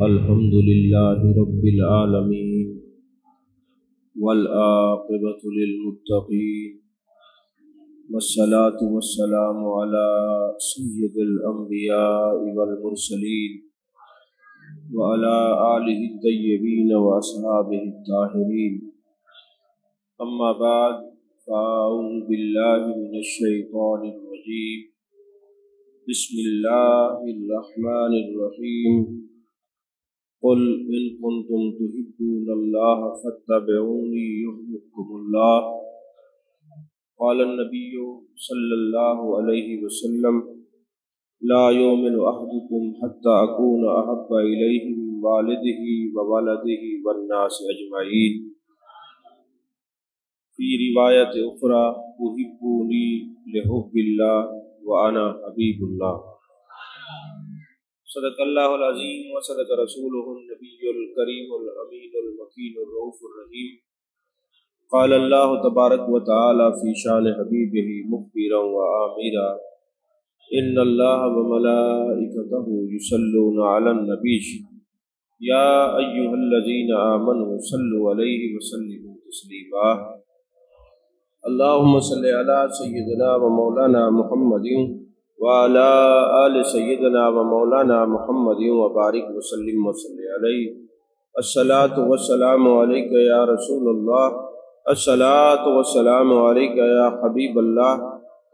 الحمد لله رب العالمين والعاقبة للمتقين والصلاة والسلام على سيد الأنبياء والمرسلين وعلى آله الطيبين وأصحابه الطاهرين. أما بعد، فأعوذ بالله من الشيطان الرجيم. بسم الله الرحمن الرحيم. قل إن كنتم تحبون الله فاتبعوني يحببكم الله. قال النبي صلى الله عليه وسلم: لا يؤمن أحدكم حتى أكون أحب إليه من والده وولده والناس أجمعين. في رواية أخرى: أحبوني لحب الله وأنا حبيب الله. صدق اللہ العظیم وصدق رسولہ النبی الکریم الامین المکین الرؤوف الرحیم. قال اللہ تبارک و تعالی فی شان حبیبہ مخبرا وآمرا: ان اللہ وملائکتہ یصلون علی النبی یا ایہا الذین آمنوا صلوا علیہ وسلموا تسلیما. اللہم صل علی سیدنا و مولانا محمد وعلى آل سيدنا ومولانا محمد وبارك وسلم وصلي عليه. الصلاة والسلام عليك يا رسول الله، الصلاة والسلام عليك يا حبيب الله،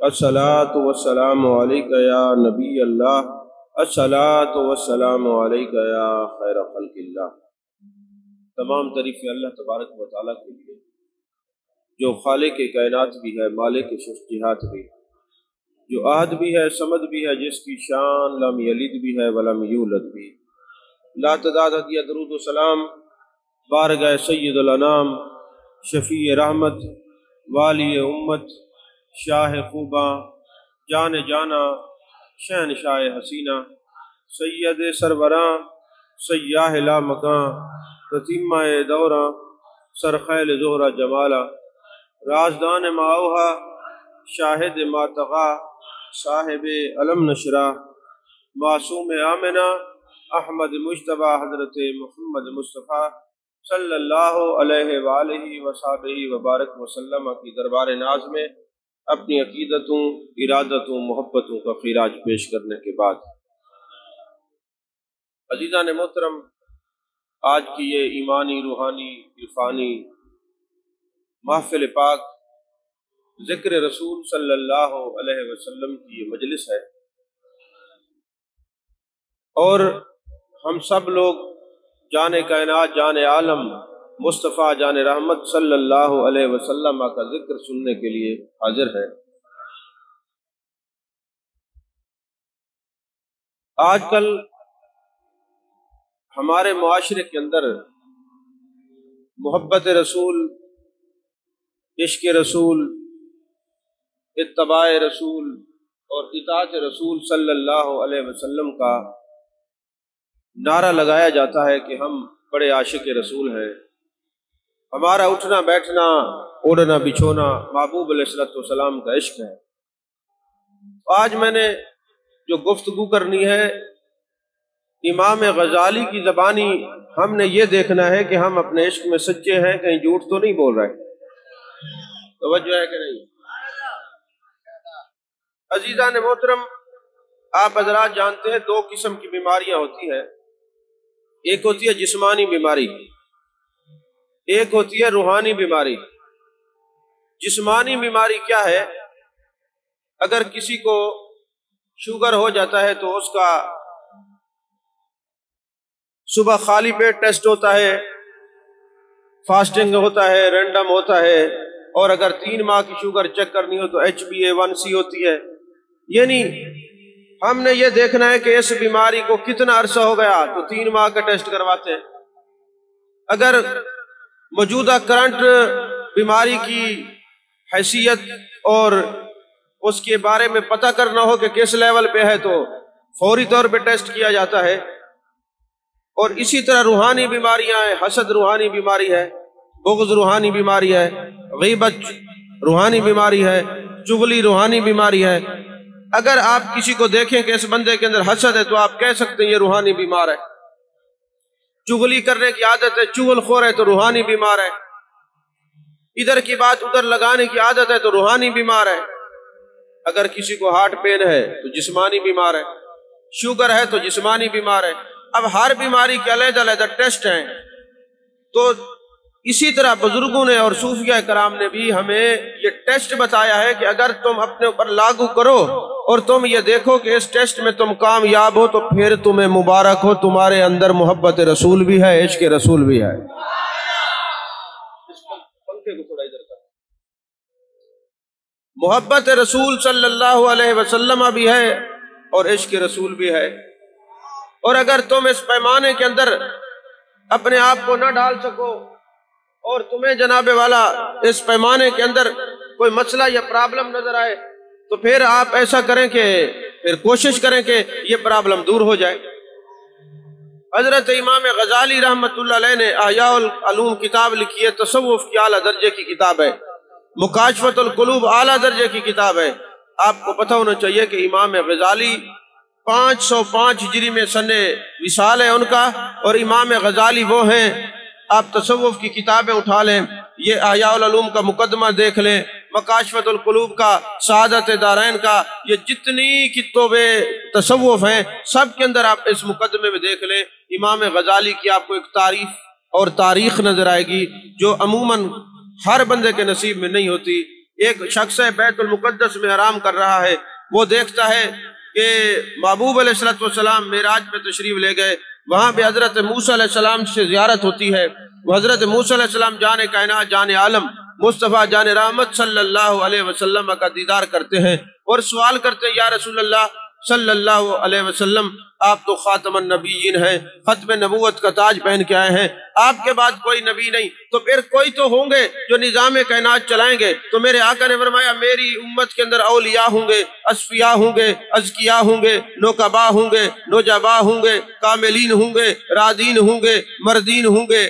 الصلاة والسلام عليك يا نبي الله، الصلاة والسلام عليك يا خير خلق الله. تمام تعریف اللہ تبارک و تعالیٰ کے لیے جو خالق کائنات بھی ہے، مالک شجاعت بھی ہے، جو احد بھی ہے، صمد بھی ہے، جس کی شان لم یلد بھی ہے ولم یولد بھی. لا تعداد ہدیہ درود و سلام بارگاہ سید الانام، شفیع رحمت، والی امت، شاہ خوباں، جان جانا، شہنشاہ حسینہ، سید سربراں، سیاہ لا مکان، تتیمہ دوراں، سرخیل زہرہ جمالہ، رازدان ماؤہا، شاہد ماتغا، صاحب علم نشرہ، معصوم آمنہ، احمد مجتبیٰ، حضرت محمد مصطفیٰ صلی اللہ علیہ وآلہ وصحبہ وبارک وسلم کی دربار ناز میں اپنی عقیدتوں، ارادتوں، محبتوں کا خراج پیش کرنے کے بعد، عزیزان محترم، آج کی یہ ایمانی، روحانی، عرفانی محفل پاک ذکر رسول صلی اللہ علیہ وسلم کی یہ مجلس ہے، اور ہم سب لوگ جان کائنات، جان عالم، مصطفیٰ جان رحمت صلی اللہ علیہ وسلم کا ذکر سننے کے لیے حاضر ہیں. آج کل ہمارے معاشرے کے اندر محبت رسول، عشق رسول، اتباع رسول اور اطاعت رسول صلی اللہ علیہ وسلم کا نعرہ لگایا جاتا ہے کہ ہم بڑے عاشق رسول ہیں، ہمارا اٹھنا بیٹھنا، اوڑھنا بچھونا محبوب علیہ الصلوۃ والسلام کا عشق ہے. آج میں نے جو گفتگو کرنی ہے، امام غزالی کی زبانی ہم نے یہ دیکھنا ہے کہ ہم اپنے عشق میں سچے ہیں، کہیں جھوٹ تو نہیں بول رہے. توجہ ہے کہ نہیں؟ عزیزان محترم، آپ حضرات جانتے ہیں دو قسم کی بیماریاں ہوتی ہیں. ایک ہوتی ہے جسمانی بیماری، ایک ہوتی ہے روحانی بیماری. جسمانی بیماری کیا ہے؟ اگر کسی کو شوگر ہو جاتا ہے تو اس کا صبح خالی پیٹ ٹیسٹ ہوتا ہے، فاسٹنگ ہوتا ہے، رینڈم ہوتا ہے، اور اگر 3 ماہ کی شوگر چیک کرنی ہو تو HbA1c ہوتی ہے. یعنی ہم نے یہ دیکھنا ہے کہ اس بیماری کو کتنا عرصہ ہو گیا تو 3 ماہ کا ٹیسٹ کرواتے ہیں. اگر موجودہ کرنٹ بیماری کی حیثیت اور اس کے بارے میں پتہ کرنا ہو کہ کس لیول پہ ہے تو فوری طور پہ ٹیسٹ کیا جاتا ہے. اور اسی طرح روحانی بیماریاں ہیں، حسد روحانی بیماری ہے، بغض روحانی بیماری ہے، غیبت روحانی بیماری ہے، چغلی روحانی بیماری ہے. اگر آپ کسی کو دیکھیں کہ اس بندے کے اندر حسد ہے تو آپ کہہ سکتے ہیں یہ روحانی بیمار ہے. چغلی کرنے کی عادت ہے، چغل خور ہے تو روحانی بیمار ہے، ادھر کی بات ادھر لگانے کی عادت ہے تو روحانی بیمار ہے، اگر کسی کو ہارٹ پین ہے تو جسمانی بیمار ہے، شوگر ہے تو جسمانی بیمار ہے۔ اب ہر بیماری کے علیحدہ علیحدہ ٹیسٹ ہیں، تو اسی طرح بزرگوں نے اور صوفیہ کرام نے بھی ہمیں یہ ٹیسٹ بتایا ہے کہ اگر تم اپنے اوپر لاگو کرو اور تم یہ دیکھو کہ اس ٹیسٹ میں تم کامیاب ہو تو پھر تمہیں مبارک ہو، تمہارے اندر محبت رسول بھی ہے، عشق رسول بھی ہے۔ محبت رسول صلی اللہ علیہ وسلم بھی ہے اور عشق رسول بھی ہے، اور اگر تم اس پیمانے کے اندر اپنے آپ کو نہ ڈال سکو اور تمہیں جناب والا اس پیمانے کے اندر کوئی مسئلہ یا پرابلم نظر آئے تو پھر آپ ایسا کریں کہ پھر کوشش کریں کہ یہ پرابلم دور ہو جائے۔ حضرت امام غزالی رحمۃ اللہ علیہ نے احیاء العلوم کتاب لکھی ہے، تصوف کی اعلیٰ درجے کی کتاب ہے، مکاشفۃ القلوب اعلیٰ درجے کی کتاب ہے۔ آپ کو پتہ ہونا چاہیے کہ امام غزالی 505 ہجری میں سن وصال ہے ان کا، اور امام غزالی وہ ہیں، آپ تصوف کی کتابیں اٹھا لیں، یہ احیاء العلوم کا مقدمہ دیکھ لیں، مکاشفۃ القلوب کا، سعادت دارین کا، یہ جتنی کتب تصوف ہیں سب کے اندر آپ اس مقدمے میں دیکھ لیں، امام غزالی کی آپ کو ایک تعریف اور تاریخ نظر آئے گی جو عموماً ہر بندے کے نصیب میں نہیں ہوتی۔ ایک شخص ہے بیت المقدس میں آرام کر رہا ہے، وہ دیکھتا ہے کہ محبوب علیہ السلام معراج پہ تشریف لے گئے، وہاں پہ حضرت موسیٰ علیہ السلام سے زیارت ہوتی ہے، وہ حضرت موسیٰ علیہ السلام جان کائنات، جان عالم، مصطفیٰ جان رحمت صلی اللہ علیہ وسلم کا دیدار کرتے ہیں اور سوال کرتے ہیں، یا رسول اللہ صلی اللہ علیہ وسلم، آپ تو خاتم النبیین ہیں، ختم نبوت کا تاج پہن کے آئے ہیں، آپ کے بعد کوئی نبی نہیں، تو پھر کوئی تو ہوں گے جو نظام کائنات چلائیں گے۔ تو میرے آقا نے فرمایا میری امت کے اندر اولیاء ہوں گے، اصفیاء ہوں گے، ازکیاء ہوں گے، نوکبا ہوں گے، نوجبا ہوں گے، کاملین ہوں گے، رادین ہوں گے، مردین ہوں گے۔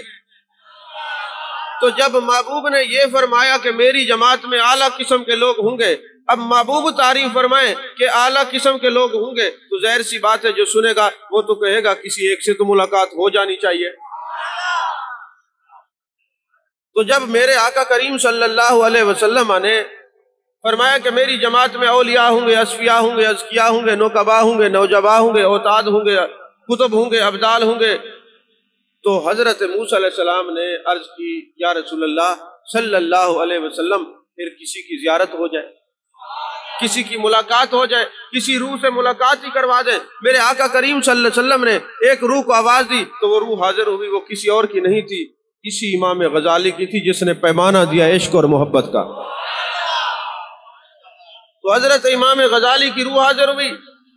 تو جب محبوب نے یہ فرمایا کہ میری جماعت میں اعلیٰ قسم کے لوگ ہوں گے، اب محبوب تعریف فرمائیں کہ اعلیٰ قسم کے لوگ ہوں گے، تو ظاہر سی بات ہے جو سنے گا وہ تو کہے گا کسی ایک سے تو ملاقات ہو جانی چاہیے۔ تو جب میرے آقا کریم صلی اللہ علیہ وسلم نے فرمایا کہ میری جماعت میں اولیاء ہوں گے، اصفیاء ہوں گے، ازکیاء ہوں گے، نوکبا ہوں گے، نوجبا ہوں گے، اوتاد ہوں گے، کتب ہوں گے، ابدال ہوں گے، تو حضرت موسیٰ علیہ السلام نے عرض کی، یا رسول اللہ صلی اللہ علیہ وسلم، پھر کسی کی زیارت ہو جائے، کسی کی ملاقات ہو جائے، کسی روح سے ملاقات ہی کروا دیں۔ میرے آقا کریم صلی اللہ علیہ وسلم نے ایک روح کو آواز دی تو وہ روح حاضر ہوئی، وہ کسی اور کی نہیں تھی، اسی امام غزالی کی تھی جس نے پیمانہ دیا عشق اور محبت کا۔ تو حضرت امام غزالی کی روح حاضر ہوئی،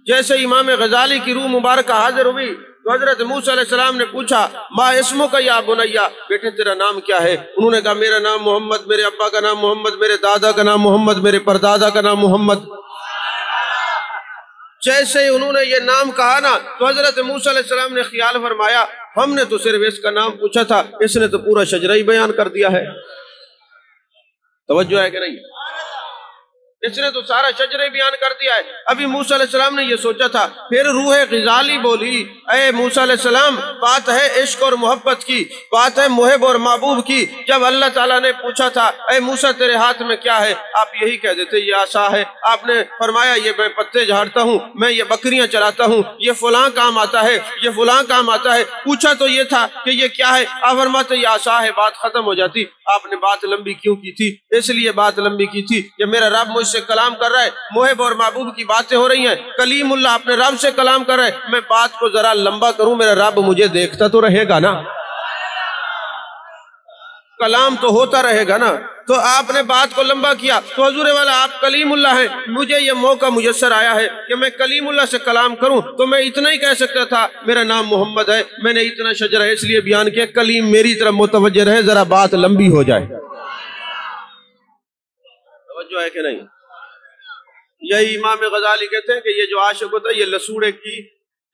جیسے امام غزالی کی روح مبارکہ حاضر ہوئی تو حضرت موسیٰ علیہ السلام نے پوچھا، ما اسمک یا بنیا، بیٹے تیرا نام کیا ہے؟ انہوں نے کہا میرا نام محمد، میرے ابا کا نام محمد، میرے دادا کا نام محمد، میرے پردادا کا نام محمد۔ جیسے ہی انہوں نے یہ نام کہا نا تو حضرت موسیٰ علیہ السلام نے خیال فرمایا ہم نے تو صرف اس کا نام پوچھا تھا، اس نے تو پورا شجرہ ہی بیان کر دیا ہے۔ توجہ ہے کہ نہیں؟ اس نے تو سارا شجرے بیان کر دیا ہے۔ ابھی موسیٰ علیہ السلام نے یہ سوچا تھا، پھر روح غزالی بولی، اے موسیٰ علیہ السلام، بات ہے عشق اور محبت کی، بات ہے محب اور محبوب کی۔ جب اللہ تعالیٰ نے پوچھا تھا اے موسیٰ تیرے ہاتھ میں کیا ہے، آپ یہی کہہ دیتے یہ عصا ہے۔ آپ نے فرمایا یہ میں پتے جھاڑتا ہوں، میں یہ بکریاں چراتا ہوں، یہ فلاں کام آتا ہے، یہ فلاں کام آتا ہے۔ پوچھا تو یہ تھا کہ یہ کیا ہے، آپ فرماتے یہ عصا ہے، بات ختم ہو جاتی۔ آپ نے بات لمبی کیوں کی تھی؟ اس لیے بات لمبی کی تھی کہ میرا رب مجھ سے کلام کر رہا ہے، محب اور محبوب کی باتیں ہو رہی ہیں، کلیم اللہ اپنے رب سے کلام کر رہا ہے، میں بات کو ذرا لمبا کروں، میرا رب مجھے دیکھتا تو رہے گا نا، کلام تو ہوتا رہے گا نا۔ تو آپ نے بات کو لمبا کیا تو حضور والا آپ کلیم اللہ ہیں، مجھے یہ موقع میسر آیا ہے کہ میں کلیم اللہ سے کلام کروں، تو میں اتنا ہی کہہ سکتا تھا میرا نام محمد ہے، میں نے اتنا شجرہ اس لیے بیان کیا کلیم میری طرف متوجہ رہے، ذرا بات لمبی ہو جائے۔ توجہ ہے کہ نہیں؟ یہی امام غزالی کہتے ہیں کہ یہ جو عاشق ہوتا ہے یہ لسوڑے کی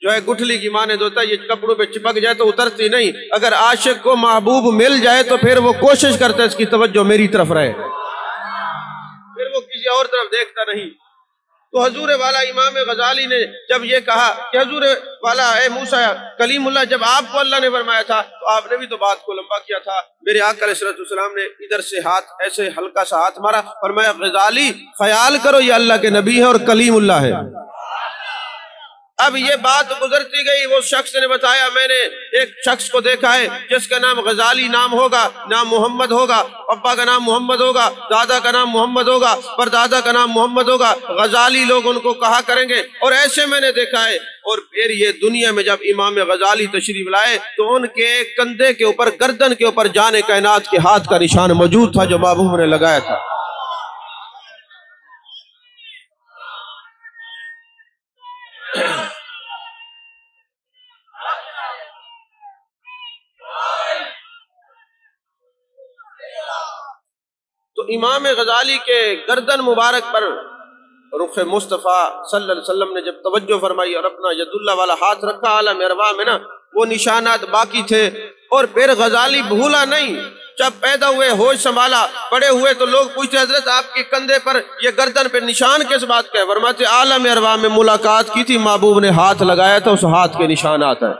جو ہے گٹھلی کی مانند ہوتا ہے، یہ کپڑوں پہ چپک جائے تو اترتی نہیں، اگر عاشق کو محبوب مل جائے تو پھر وہ کوشش کرتا ہے اس کی توجہ میری طرف رہے، پھر وہ کسی اور طرف دیکھتا نہیں۔ تو حضور والا امام غزالی نے جب یہ کہا کہ حضور والا اے موسیٰ کلیم اللہ، جب آپ کو اللہ نے فرمایا تھا تو آپ نے بھی تو بات کو لمبا کیا تھا۔ میرے آقا علیہ السلام نے ادھر سے ہاتھ ایسے ہلکا سا ہاتھ مارا، فرمایا غزالی خیال کرو یہ اللہ کے نبی ہے اور کلیم اللہ ہے۔ اب یہ بات گزرتی گئی، وہ شخص نے بتایا میں نے ایک شخص کو دیکھا ہے جس کا نام غزالی نام ہوگا، نام محمد ہوگا، ابا کا نام محمد ہوگا، دادا کا نام محمد ہوگا، پردادا کا نام محمد ہوگا، غزالی لوگ ان کو کہا کریں گے، اور ایسے میں نے دیکھا ہے۔ اور پھر یہ دنیا میں جب امام غزالی تشریف لائے تو ان کے کندھے کے اوپر، گردن کے اوپر جان کائنات کے ہاتھ کا نشان موجود تھا جو محبوب نے لگایا تھا۔ تو امام غزالی کے گردن مبارک پر رخ مصطفیٰ صلی اللہ علیہ وسلم نے جب توجہ فرمائی اور اپنا ید اللہ والا ہاتھ رکھا عالم ارواح میں نا، وہ نشانات باقی تھے۔ اور پھر غزالی بھولا نہیں، جب پیدا ہوئے ہوش سنبھالا، بڑے ہوئے تو لوگ پوچھتے حضرت آپ کے کندھے پر یہ گردن پر نشان کس بات کا ہے؟ فرماتے عالم ارواح میں ملاقات کی تھی، محبوب نے ہاتھ لگایا تھا، اس ہاتھ کے نشانات ہیں۔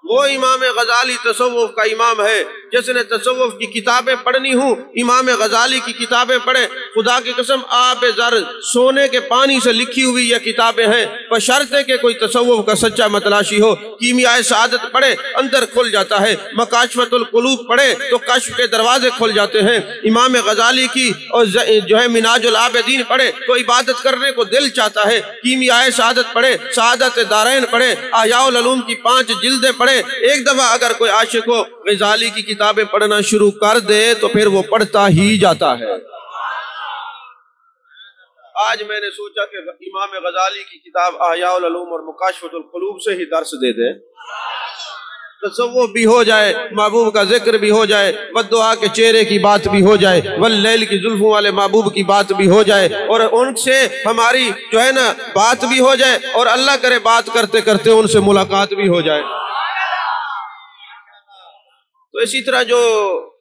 وہ امام غزالی تصوف کا امام ہے، جس نے تصوف کی کتابیں پڑھنی ہوں امام غزالی کی کتابیں پڑھیں۔ خدا کی قسم آب زر سونے کے پانی سے لکھی ہوئی یہ کتابیں ہیں، بشرطے کہ کوئی تصوف کا سچا متلاشی ہو۔ کیمیائے سعادت پڑھے اندر کھل جاتا ہے، مکاشفت القلوب پڑھے تو کشف کے دروازے کھل جاتے ہیں۔ امام غزالی کی اور جو ہے مناج العابدین پڑھے تو عبادت کرنے کو دل چاہتا ہے۔ کیمیائے سعادت پڑھے، سعادت دارین پڑھے، احیاء العلوم کی 5 جلدیں پڑھے۔ ایک دفعہ اگر کوئی عاشق ہو غزالی کی کتابیں پڑھنا شروع کر دے تو پھر وہ پڑھتا ہی جاتا ہے۔ آج میں نے سوچا کہ امام غزالی کی کتاب احیاء العلوم اور مکاشفت القلوب سے ہی درس دے دیں، تصوف بھی ہو جائے، محبوب کا ذکر بھی ہو جائے، بددعا کے چہرے کی بات بھی ہو جائے، واللیل کی زلفوں والے محبوب کی بات بھی ہو جائے، اور ان سے ہماری جو ہے نا بات بھی ہو جائے، اور اللہ کرے بات کرتے کرتے ان سے ملاقات بھی ہو جائے۔ تو اسی طرح جو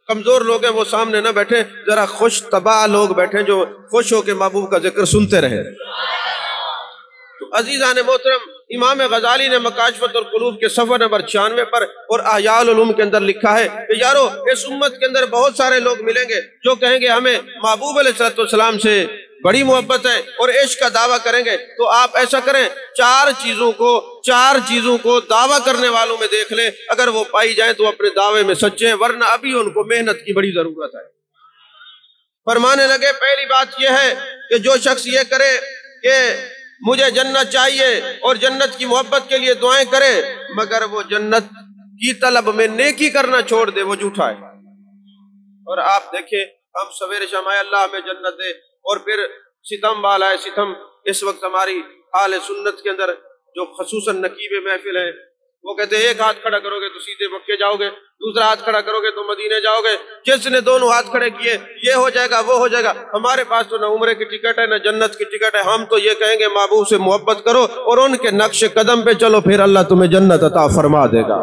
کمزور لوگ ہیں وہ سامنے نہ بیٹھیں، ذرا خوش طبع لوگ بیٹھیں جو خوش ہو کے محبوب کا ذکر سنتے رہیں۔ تو عزیزان محترم، امام غزالی نے مکاشفت القلوب کے صفحہ نمبر 96 پر اور احیاء العلوم کے اندر لکھا ہے کہ یارو اس امت کے اندر بہت سارے لوگ ملیں گے جو کہیں گے ہمیں محبوب علیہ السلام سے بڑی محبت ہے اور عشق کا دعویٰ کریں گے۔ تو آپ ایسا کریں، 4 چیزوں کو دعویٰ کرنے والوں میں دیکھ لیں، اگر وہ پائی جائیں تو اپنے دعوے میں سچے ہیں، ورنہ ابھی ان کو محنت کی بڑی ضرورت ہے۔ فرمانے لگے پہلی بات یہ ہے کہ جو شخص یہ کرے کہ مجھے جنت چاہیے اور جنت کی محبت کے لیے دعائیں کرے مگر وہ جنت کی طلب میں نیکی کرنا چھوڑ دے، وہ جھوٹا ہے۔ اور آپ دیکھیں ہم سویرے شام آئے اللہ ہمیں جنت دے، اور پھر ستم والا ہے ستم۔ اس وقت ہماری اہل سنت کے اندر جو خصوصاً نقیب محفل ہیں وہ کہتے ہیں ایک ہاتھ کھڑا کرو گے تو سیدھے مکے جاؤ گے، دوسرا ہاتھ کھڑا کرو گے تو مدینے جاؤ گے، جس نے دونوں ہاتھ کھڑے کیے یہ ہو جائے گا وہ ہو جائے گا۔ ہمارے پاس تو نہ عمرے کی ٹکٹ ہے نہ جنت کی ٹکٹ ہے، ہم تو یہ کہیں گے محبوب سے محبت کرو اور ان کے نقش قدم پہ چلو، پھر اللہ تمہیں جنت عطا فرما دے گا۔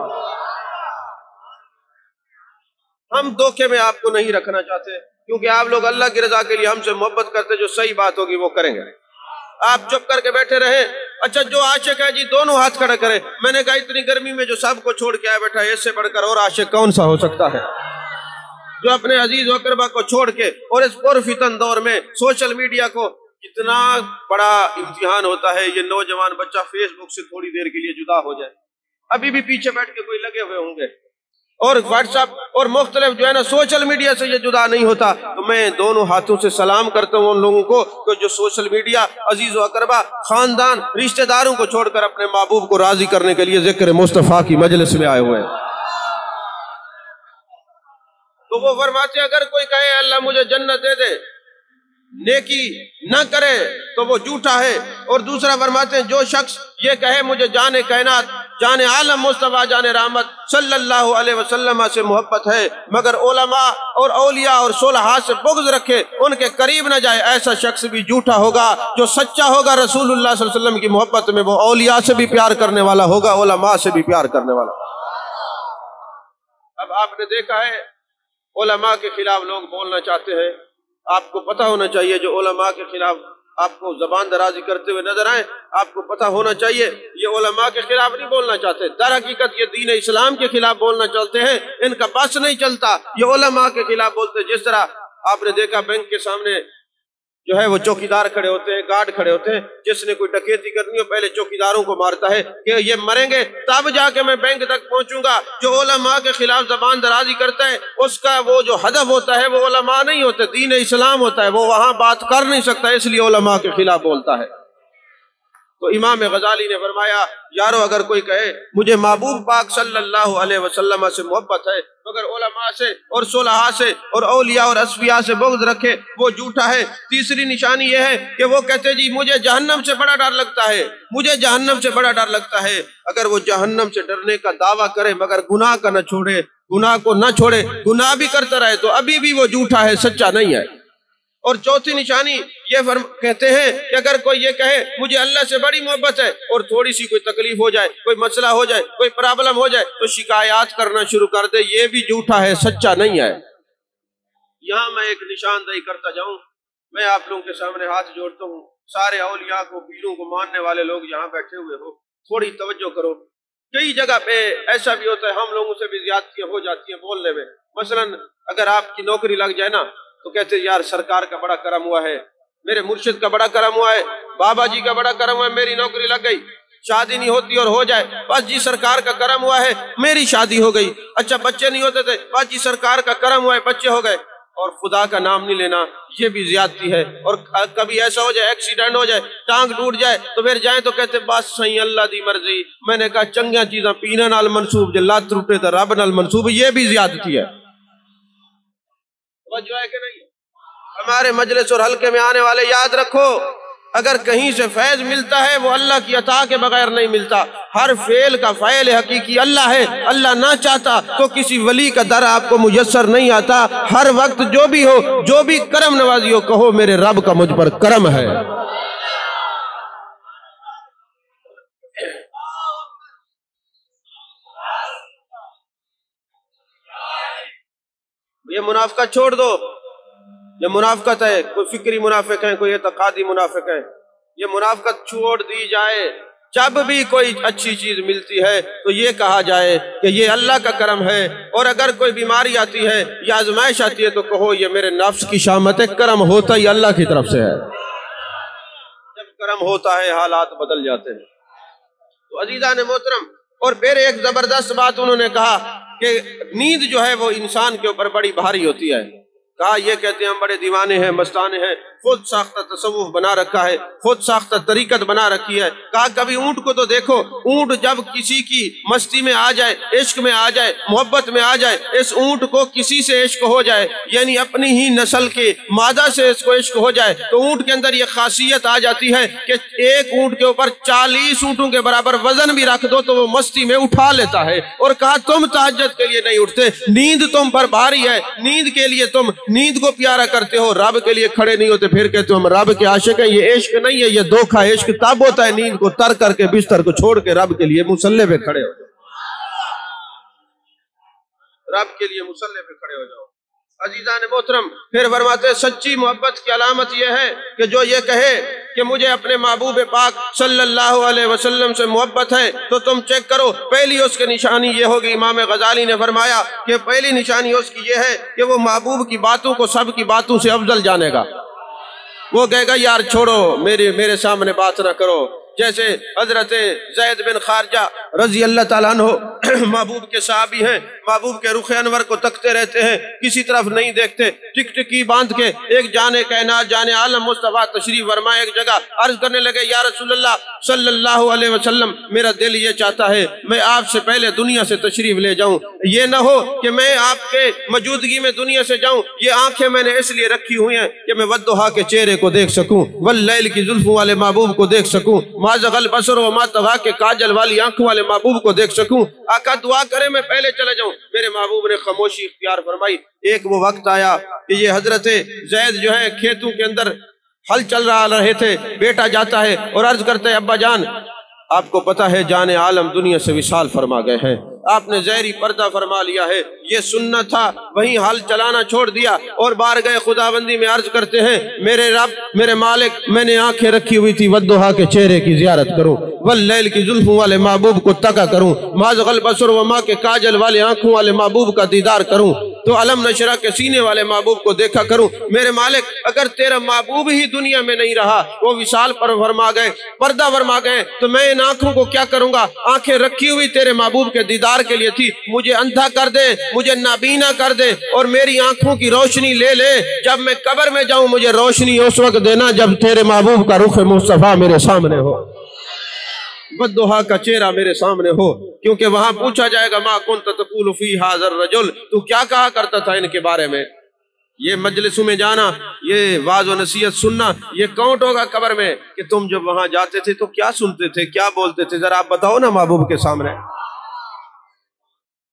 ہم دھوکے میں آپ کو نہیں رکھنا چاہتے، کیونکہ آپ لوگ اللہ کی رضا کے لیے ہم سے محبت کرتے، جو صحیح بات ہوگی وہ کریں گے۔ آپ چپ کر کے بیٹھے رہیں۔ اچھا جو عاشق ہے جی دونوں ہاتھ کھڑا کرے۔ میں نے کہا اتنی گرمی میں جو سب کو چھوڑ کے آیا بیٹھا ہے اس سے بڑھ کر اور عاشق کون سا ہو سکتا ہے، جو اپنے عزیز و اقربا کو چھوڑ کے، اور اس پرفتن دور میں سوشل میڈیا کو کتنا بڑا امتحان ہوتا ہے، یہ نوجوان بچہ فیس بک سے تھوڑی دیر کے لیے جدا ہو جائے، ابھی بھی پیچھے بیٹھ کے کوئی لگے ہوئے ہوں گے، اور واٹس ایپ اور مختلف جو ہے نا سوشل میڈیا سے یہ جدا نہیں ہوتا۔ تو میں دونوں ہاتھوں سے سلام کرتا ہوں ان لوگوں کو کہ جو سوشل میڈیا، عزیز و اقربا، خاندان، رشتہ داروں کو چھوڑ کر اپنے محبوب کو راضی کرنے کے لیے ذکر مصطفیٰ کی مجلس میں آئے ہوئے ہیں۔ تو وہ فرماتے ہیں اگر کوئی کہے اللہ مجھے جنت دے دے، نیکی نہ کرے تو وہ جھوٹا ہے۔ اور دوسرا فرماتے ہیں جو شخص یہ کہے مجھے جان کائنات، جان عالم مصطفیٰ، جان رحمت صلی اللہ علیہ وسلم سے محبت ہے مگر علماء اور اولیاء اور صلحاء سے بغض رکھے، ان کے قریب نہ جائے، ایسا شخص بھی جھوٹا ہوگا۔ جو سچا ہوگا رسول اللہ صلی اللہ علیہ وسلم کی محبت میں، وہ اولیاء سے بھی پیار کرنے والا ہوگا، علماء سے بھی پیار کرنے والا۔ اب آپ نے دیکھا ہے علماء کے خلاف لوگ بولنا چاہتے ہیں، آپ کو پتہ ہونا چاہیے جو علماء کے خلاف آپ کو زبان درازی کرتے ہوئے نظر آئیں، آپ کو پتہ ہونا چاہیے یہ علماء کے خلاف نہیں بولنا چاہتے، در حقیقت یہ دین اسلام کے خلاف بولنا چاہتے ہیں، ان کا بس نہیں چلتا، یہ علماء کے خلاف بولتے۔ جس طرح آپ نے دیکھا بینک کے سامنے جو ہے وہ چوکیدار کھڑے ہوتے ہیں، گارڈ کھڑے ہوتے ہیں، جس نے کوئی ڈکیتی کرنی ہو پہلے چوکیداروں کو مارتا ہے کہ یہ مریں گے تب جا کے میں بینک تک پہنچوں گا۔ جو علماء کے خلاف زبان درازی کرتا ہے اس کا وہ جو ہدف ہوتا ہے وہ علماء نہیں ہوتے، دین اسلام ہوتا ہے، وہ وہاں بات کر نہیں سکتا، اس لیے علماء کے خلاف بولتا ہے۔ تو امام غزالی نے فرمایا یارو اگر کوئی کہے مجھے محبوب پاک صلی اللہ علیہ وسلم سے محبت ہے مگر علماء سے اور صلحاء سے اور اولیاء اور اصفیاء سے بغض رکھے وہ جھوٹا ہے۔ تیسری نشانی یہ ہے کہ وہ کہتے جی مجھے جہنم سے بڑا ڈر لگتا ہے، مجھے جہنم سے بڑا ڈر لگتا ہے۔ اگر وہ جہنم سے ڈرنے کا دعویٰ کرے مگر گناہ کا نہ چھوڑے، گناہ کو نہ چھوڑے، گناہ بھی کرتا رہے تو ابھی بھی وہ جھوٹا ہے، سچا نہیں ہے۔ اور چوتھی نشانی یہ کہتے ہیں کہ اگر کوئی یہ کہے مجھے اللہ سے بڑی محبت ہے اور تھوڑی سی کوئی تکلیف ہو جائے، کوئی مسئلہ ہو جائے، کوئی پرابلم ہو جائے تو شکایات کرنا شروع کر دے، یہ بھی جھوٹا ہے، سچا نہیں ہے۔ یہاں میں ایک نشاندہی کرتا جاؤں، میں آپ لوگوں کے سامنے ہاتھ جوڑتا ہوں، سارے اولیاء کو پیروں کو ماننے والے لوگ یہاں بیٹھے ہوئے ہو، تھوڑی توجہ کرو۔ کئی جگہ پہ ایسا بھی ہوتا ہے ہم لوگوں سے بھی زیادتیاں ہو جاتی ہیں بولنے میں۔ مثلا اگر آپ کی نوکری لگ جائے نا تو کہتے ہیں یار سرکار کا بڑا کرم ہوا ہے، میرے مرشد کا بڑا کرم ہوا ہے، بابا جی کا بڑا کرم ہوا ہے، میری نوکری لگ گئی۔ شادی نہیں ہوتی اور ہو جائے بس جی سرکار کا کرم ہوا ہے میری شادی ہو گئی۔ اچھا بچے نہیں ہوتے تھے بس جی سرکار کا کرم ہوا ہے بچے ہو گئے۔ اور خدا کا نام نہیں لینا، یہ بھی زیادتی ہے۔ اور کبھی ایسا ہو جائے ایکسیڈنٹ ہو جائے، ٹانگ ٹوٹ جائے تو پھر جائیں تو کہتے بس صحیح اللہ دی مرضی۔ میں نے کہا چنگیاں چیزاں پینے نال منسوب، جو لات ٹوٹے تو رب نال منسوب، یہ بھی زیادتی ہے۔ توجہ ہے کہ نہیں؟ ہمارے مجلس اور حلقے میں آنے والے یاد رکھو، اگر کہیں سے فیض ملتا ہے وہ اللہ کی عطا کے بغیر نہیں ملتا۔ ہر فعل کا فاعل حقیقی اللہ ہے، اللہ نہ چاہتا تو کسی ولی کا در آپ کو میسر نہیں آتا۔ ہر وقت جو بھی ہو، جو بھی کرم نوازی ہو، کہو میرے رب کا مجھ پر کرم ہے۔ یہ منافقت چھوڑ دو، یہ منافقت ہے، کوئی فکری منافق ہیں، کوئی اعتقادی منافق ہیں، یہ منافقت چھوڑ دی جائے۔ جب بھی کوئی اچھی چیز ملتی ہے تو یہ کہا جائے کہ یہ اللہ کا کرم ہے، اور اگر کوئی بیماری آتی ہے یا آزمائش آتی ہے تو کہو یہ میرے نفس کی شامت ہے، کرم ہوتا ہی اللہ کی طرف سے ہے۔ جب کرم ہوتا ہے حالات بدل جاتے ہیں۔ تو عزیزان محترم، اور پھر ایک زبردست بات انہوں نے کہا کہ نیند جو ہے وہ انسان کے اوپر بڑی بھاری ہوتی ہے۔ کہا یہ کہتے ہیں ہم بڑے دیوانے ہیں، مستانے ہیں، خود ساختہ تصوف بنا رکھا ہے، خود ساختہ طریقت بنا رکھی ہے۔ کہا کبھی اونٹ کو تو دیکھو، اونٹ جب کسی کی مستی میں آ جائے، عشق میں آ جائے، محبت میں آ جائے، اس اونٹ کو کسی سے عشق ہو جائے، یعنی اپنی ہی نسل کے مادہ سے اس کو عشق ہو جائے تو اونٹ کے اندر یہ خاصیت آ جاتی ہے کہ ایک اونٹ کے اوپر 40 اونٹوں کے برابر وزن بھی رکھ دو تو وہ مستی میں اٹھا لیتا ہے۔ اور کہا تم تہجد کے لیے نہیں اٹھتے، نیند تم پر بھاری ہے، نیند کے لیے تم نیند کو پیارا کرتے ہو، رب کے لیے کھڑے نہیں ہوتے، پھر کہتے ہو ہم رب کے عاشق ہیں۔ یہ عشق نہیں ہے، یہ دھوکہ ہے۔ عشق تب ہوتا ہے نیند کو ترک کر کے، بستر کو چھوڑ کے رب کے لیے مصلی پہ کھڑے ہو جاؤ، رب کے لیے مصلی پہ کھڑے ہو جاؤ۔ عزیزان محترم، پھر فرماتے ہیں سچی محبت کی علامت یہ ہے کہ جو یہ کہے کہ مجھے اپنے محبوب پاک صلی اللہ علیہ وسلم سے محبت ہے تو تم چیک کرو، پہلی اس کی نشانی یہ ہوگی، امام غزالی نے فرمایا کہ پہلی نشانی اس کی یہ ہے کہ وہ محبوب کی باتوں کو سب کی باتوں سے افضل جانے گا۔ وہ کہے گا یار چھوڑو، میرے سامنے بات نہ کرو۔ جیسے حضرت زید بن خارجہ رضی اللہ تعالیٰ عنہ محبوب کے صحابی ہیں، محبوب کے رخ انور کو تکتے رہتے ہیں، کسی طرف نہیں دیکھتے، ٹک ٹکی باندھ کے ایک جانے کائنات جانے عالم مصطفیٰ تشریف فرما ایک جگہ عرض کرنے لگے یا رسول اللہ صلی اللہ علیہ وسلم، میرا دل یہ چاہتا ہے میں آپ سے پہلے دنیا سے تشریف لے جاؤں، یہ نہ ہو کہ میں آپ کے موجودگی میں دنیا سے جاؤں، یہ آنکھیں میں نے اس لیے رکھی ہوئی ہیں کہ میں والضحیٰ کے چہرے کو دیکھ سکوں، واللیل کی زلفوں والے محبوب کو دیکھ سکوں، ما زغل بصر وما طغیٰ کے کاجل والی آنکھوں والے محبوب کو دیکھ سکوں۔ آقا دعا کرے میں پہلے چلے جاؤں۔ میرے محبوب نے خاموشی اختیار فرمائی۔ ایک وہ وقت آیا کہ یہ حضرت زید جو ہے کھیتوں کے اندر ہل چل رہے تھے، بیٹا جاتا ہے اور عرض کرتا ہے ابا جان آپ کو پتہ ہے جان عالم دنیا سے وصال فرما گئے ہیں، آپ نے ظاہری پردہ فرما لیا ہے، یہ سننا تھا وہیں حل چلانا چھوڑ دیا اور بارگاہ خداوندی میں عرض کرتے ہیں میرے رب میرے مالک میں نے آنکھیں رکھی ہوئی تھی والضحیٰ کے چہرے کی زیارت کروں، واللیل کی زلفوں والے محبوب کو تکا کروں، ما زغ البصر وما کے کاجل والے آنکھوں والے محبوب کا دیدار کروں، تو علم نشرہ کے سینے والے محبوب کو دیکھا کروں۔ میرے مالک اگر تیرا محبوب ہی دنیا میں نہیں رہا، وہ وصال پر فرما گئے، پردہ فرما گئے، تو میں ان آنکھوں کو کیا کروں گا؟ آنکھیں رکھی ہوئی تیرے محبوب کے دیدار کے لیے تھی، مجھے اندھا کر دے، مجھے نابینا کر دے اور میری آنکھوں کی روشنی لے لے، جب میں قبر میں جاؤں مجھے روشنی اس وقت دینا جب تیرے محبوب کا رخ مصطفیٰ میرے سامنے ہو، والضحیٰ کا چہرہ میرے سامنے ہو، کیونکہ وہاں پوچھا جائے گا ما کنت تقول فی ھذا الرجل، تو کیا کہا کرتا تھا ان کے بارے میں؟ یہ مجلسوں میں جانا، یہ واعظ و نصیحت سننا، یہ کاؤنٹ ہوگا قبر میں کہ تم جب وہاں جاتے تھے تو کیا سنتے تھے، کیا بولتے تھے، ذرا آپ بتاؤ نا محبوب کے سامنے۔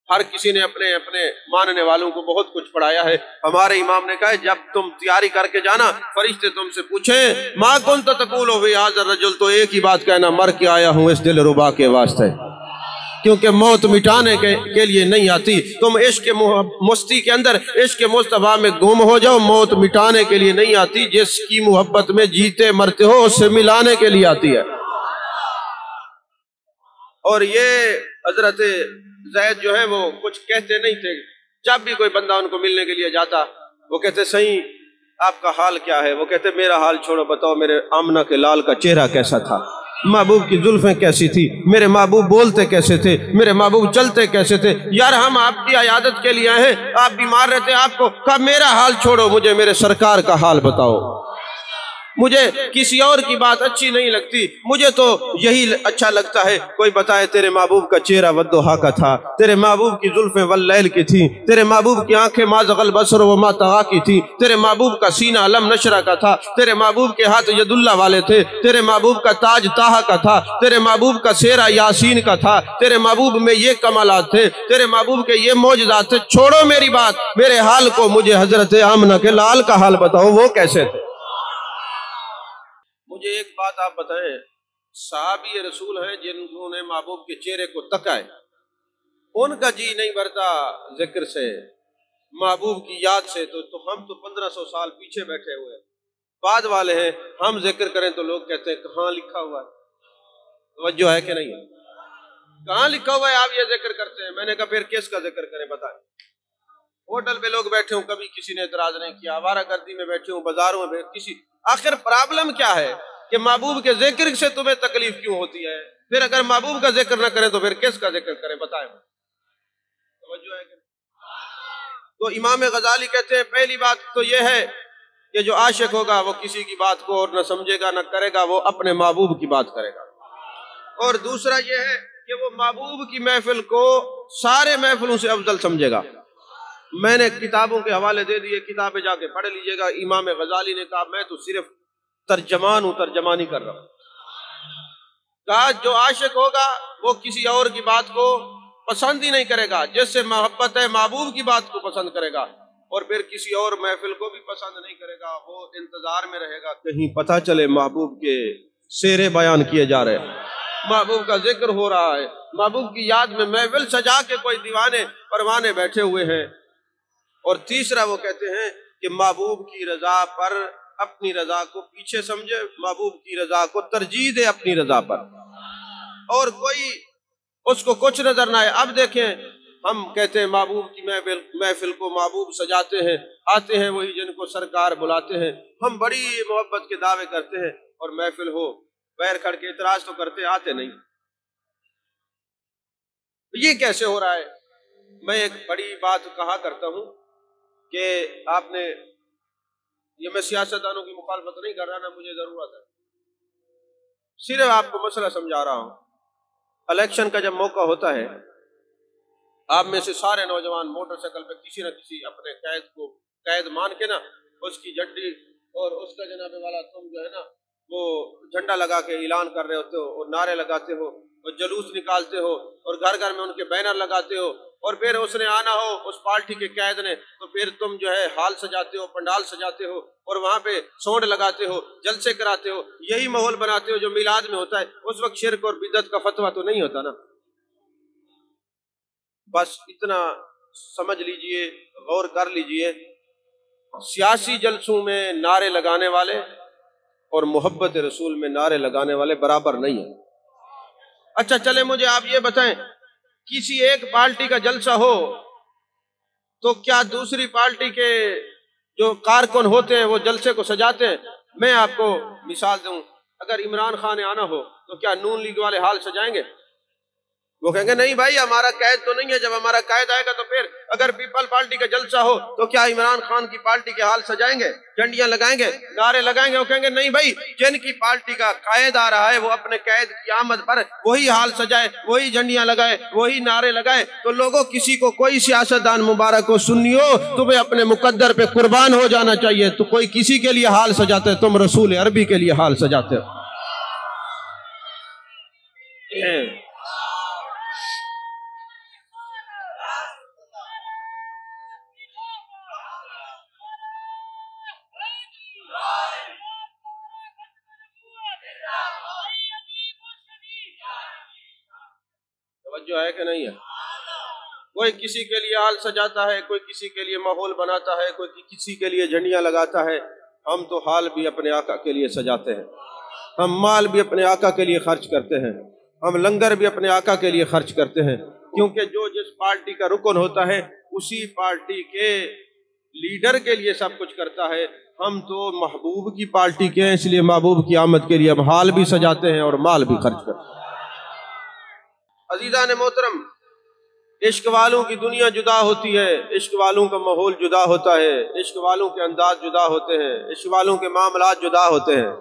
ہر کسی نے اپنے اپنے ماننے والوں کو بہت کچھ پڑھایا ہے، ہمارے امام نے کہا ہے جب تم تیاری کر کے جانا فرشتے تم سے پوچھیں ما کنت تقول فی ھذا الرجل، تو ایک ہی بات کہنا مر کے آیا ہوں اس دل ربا کے واسطے، کیونکہ موت مٹانے کے لیے نہیں آتی، تم عشق مستی کے اندر عشق مصطفیٰ میں گم ہو جاؤ، موت مٹانے کے لیے نہیں آتی، جس کی محبت میں جیتے مرتے ہو اس سے ملانے کے لیے آتی ہے۔ اور یہ حضرت زید جو ہے وہ کچھ کہتے نہیں تھے، جب بھی کوئی بندہ ان کو ملنے کے لیے جاتا وہ کہتے صحیح آپ کا حال کیا ہے؟ وہ کہتے میرا حال چھوڑو، بتاؤ میرے آمنہ کے لال کا چہرہ کیسا تھا، محبوب کی زلفیں کیسی تھی، میرے محبوب بولتے کیسے تھے، میرے محبوب چلتے کیسے تھے، یار ہم آپ کی عیادت کے لیے آئے ہیں، آپ بیمار رہتے آپ کو کہا میرا حال چھوڑو، مجھے میرے سرکار کا حال بتاؤ، مجھے کسی اور کی بات اچھی نہیں لگتی، مجھے تو یہی اچھا لگتا ہے کوئی بتائے تیرے محبوب کا چہرہ والضحیٰ کا تھا، تیرے محبوب کی زلفیں واللیل کی تھی، تیرے محبوب کی آنکھیں ما زغ البصر وما طغیٰ کی تھی، تیرے محبوب کا سینہ علم نشرہ کا تھا، تیرے محبوب کے ہاتھ ید اللہ والے تھے، تیرے محبوب کا تاج طٰہٰ کا تھا، تیرے محبوب کا سہرہ یاسین کا تھا، تیرے محبوب میں یہ کمالات تھے، تیرے محبوب کے یہ معجزات تھے، چھوڑو میری بات، میرے حال کو مجھے حضرت آمنہ کے لال کا حال بتاؤ وہ کیسے تھے۔ مجھے ایک بات آپ بتائیں، صحابی رسول ہیں جنہوں نے محبوب کے چہرے کو تکا ہے، ان کا جی نہیں بھرتا ذکر سے، محبوب کی یاد سے، تو ہم تو 1500 سال پیچھے بیٹھے ہوئے ہیں، بعد والے ہیں، ہم ذکر کریں تو لوگ کہتے ہیں کہاں لکھا ہوا ہے، توجہ ہے کہ نہیں ہے؟ کہاں لکھا ہوا ہے آپ یہ ذکر کرتے ہیں؟ میں نے کہا پھر کس کا ذکر کریں بتائیں؟ ہوٹل پہ لوگ بیٹھے ہوں کبھی کسی نے اعتراض نہیں کیا، آوارہ گردی میں بیٹھے ہوں بازاروں میں کسی، آخر پرابلم کیا ہے کہ محبوب کے ذکر سے تمہیں تکلیف کیوں ہوتی ہے؟ پھر اگر محبوب کا ذکر نہ کریں تو پھر کس کا ذکر کریں بتائیں؟ توجہ ہے کہ تو امام غزالی کہتے ہیں پہلی بات تو یہ ہے کہ جو عاشق ہوگا وہ کسی کی بات کو اور نہ سمجھے گا نہ کرے گا، وہ اپنے محبوب کی بات کرے گا، اور دوسرا یہ ہے کہ وہ محبوب کی محفل کو سارے محفلوں سے افضل سمجھے گا۔ میں نے کتابوں کے حوالے دے دیے، کتابیں جا کے پڑھ لیجئے گا، امام غزالی نے کہا میں تو صرف ترجمان ہوں، ترجمانی کر رہا ہوں، کہا جو عاشق ہوگا وہ کسی اور کی بات کو پسند ہی نہیں کرے گا، جس سے محبت ہے محبوب کی بات کو پسند کرے گا، اور پھر کسی اور محفل کو بھی پسند نہیں کرے گا، وہ انتظار میں رہے گا کہیں پتہ چلے محبوب کے سیرے بیان کیے جا رہے ہیں، محبوب کا ذکر ہو رہا ہے، محبوب کی یاد میں محفل سجا کے کوئی دیوانے پروانے بیٹھے ہوئے ہیں۔ اور تیسرا وہ کہتے ہیں کہ محبوب کی رضا پر اپنی رضا کو پیچھے سمجھے، محبوب کی رضا کو ترجیح دے اپنی رضا پر، اور کوئی اس کو کچھ نظر نہ آئے۔ اب دیکھیں ہم کہتے ہیں محبوب کی محفل کو محبوب سجاتے ہیں، آتے ہیں وہی جن کو سرکار بلاتے ہیں، ہم بڑی محبت کے دعوے کرتے ہیں، اور محفل ہو پیر کھڑ کے اعتراض تو کرتے آتے نہیں، یہ کیسے ہو رہا ہے؟ میں ایک بڑی بات کہا کرتا ہوں کہ آپ نے، یہ میں سیاستدانوں کی مخالفت نہیں کر رہا، نہ مجھے ضرورت ہے، صرف آپ کو مسئلہ سمجھا رہا ہوں۔ الیکشن کا جب موقع ہوتا ہے، آپ میں سے سارے نوجوان موٹر سائیکل پہ کسی نہ کسی اپنے قید کو قید مان کے نا اس کی جھنڈی اور اس کا جناب والا تم جو ہے نا وہ جھنڈا لگا کے اعلان کر رہے ہوتے ہو، اور نعرے لگاتے ہو، اور جلوس نکالتے ہو، اور گھر گھر میں ان کے بینر لگاتے ہو، اور پھر اس نے آنا ہو اس پارٹی کے قائد نے، تو پھر تم جو ہے ہال سجاتے ہو، پنڈال سجاتے ہو اور وہاں پہ سونڈ لگاتے ہو، جلسے کراتے ہو، یہی ماحول بناتے ہو جو میلاد میں ہوتا ہے۔ اس وقت شرک اور بدعت کا فتویٰ تو نہیں ہوتا نا۔ بس اتنا سمجھ لیجئے، غور کر لیجئے، سیاسی جلسوں میں نعرے لگانے والے اور محبت رسول میں نعرے لگانے والے برابر نہیں ہیں۔ اچھا چلے مجھے آپ یہ بتائیں، کسی ایک پارٹی کا جلسہ ہو تو کیا دوسری پارٹی کے جو کارکن ہوتے ہیں وہ جلسے کو سجاتے ہیں؟ میں آپ کو مثال دوں، اگر عمران خان آنا ہو تو کیا نون لیگ والے ہال سجائیں گے؟ وہ کہیں گے نہیں بھائی ہمارا قائد تو نہیں ہے، جب ہمارا قائد آئے گا تو پھر۔ اگر پیپل پارٹی کا جلسہ ہو تو کیا عمران خان کی پارٹی کے ہال سجائیں گے، جھنڈیاں لگائیں گے، نعرے لگائیں گے؟ وہ کہیں گے نہیں بھائی، جن کی پارٹی کا قائد آ رہا ہے وہ اپنے قائد کی آمد پر وہی ہال سجائے، وہی جھنڈیاں لگائے، وہی نعرے لگائے۔ تو لوگوں، کسی کو کوئی سیاستدان مبارک کو سنیو، تمہیں اپنے مقدر پہ قربان ہو جانا چاہیے۔ تو کوئی کسی کے لیے ہال سجاتے، تم رسول عربی کے لیے ہال سجاتے ہو۔ توجہ ہے کہ نہیں ہے؟ کوئی کسی کے لیے ہال سجاتا ہے، کوئی کسی کے لیے ماحول بناتا ہے، کوئی کسی کے لیے جھنڈیاں لگاتا ہے۔ ہم تو حال بھی اپنے آقا کے لیے سجاتے ہیں، ہم مال بھی اپنے آقا کے لیے خرچ کرتے ہیں، ہم لنگر بھی اپنے آقا کے لیے خرچ کرتے ہیں، کیونکہ جو جس پارٹی کا رکن ہوتا ہے اسی پارٹی کے لیڈر کے لیے سب کچھ کرتا ہے۔ ہم تو محبوب کی پارٹی کے ہیں، اس لیے محبوب کی آمد کے لیے ہم حال بھی سجاتے ہیں اور مال بھی خرچ کرتے ہیں۔ عزیزان محترم، عشق والوں کی دنیا جدا ہوتی ہے، عشق والوں کا ماحول جدا ہوتا ہے، عشق والوں کے انداز جدا ہوتے ہیں، عشق والوں کے معاملات جدا ہوتے ہیں۔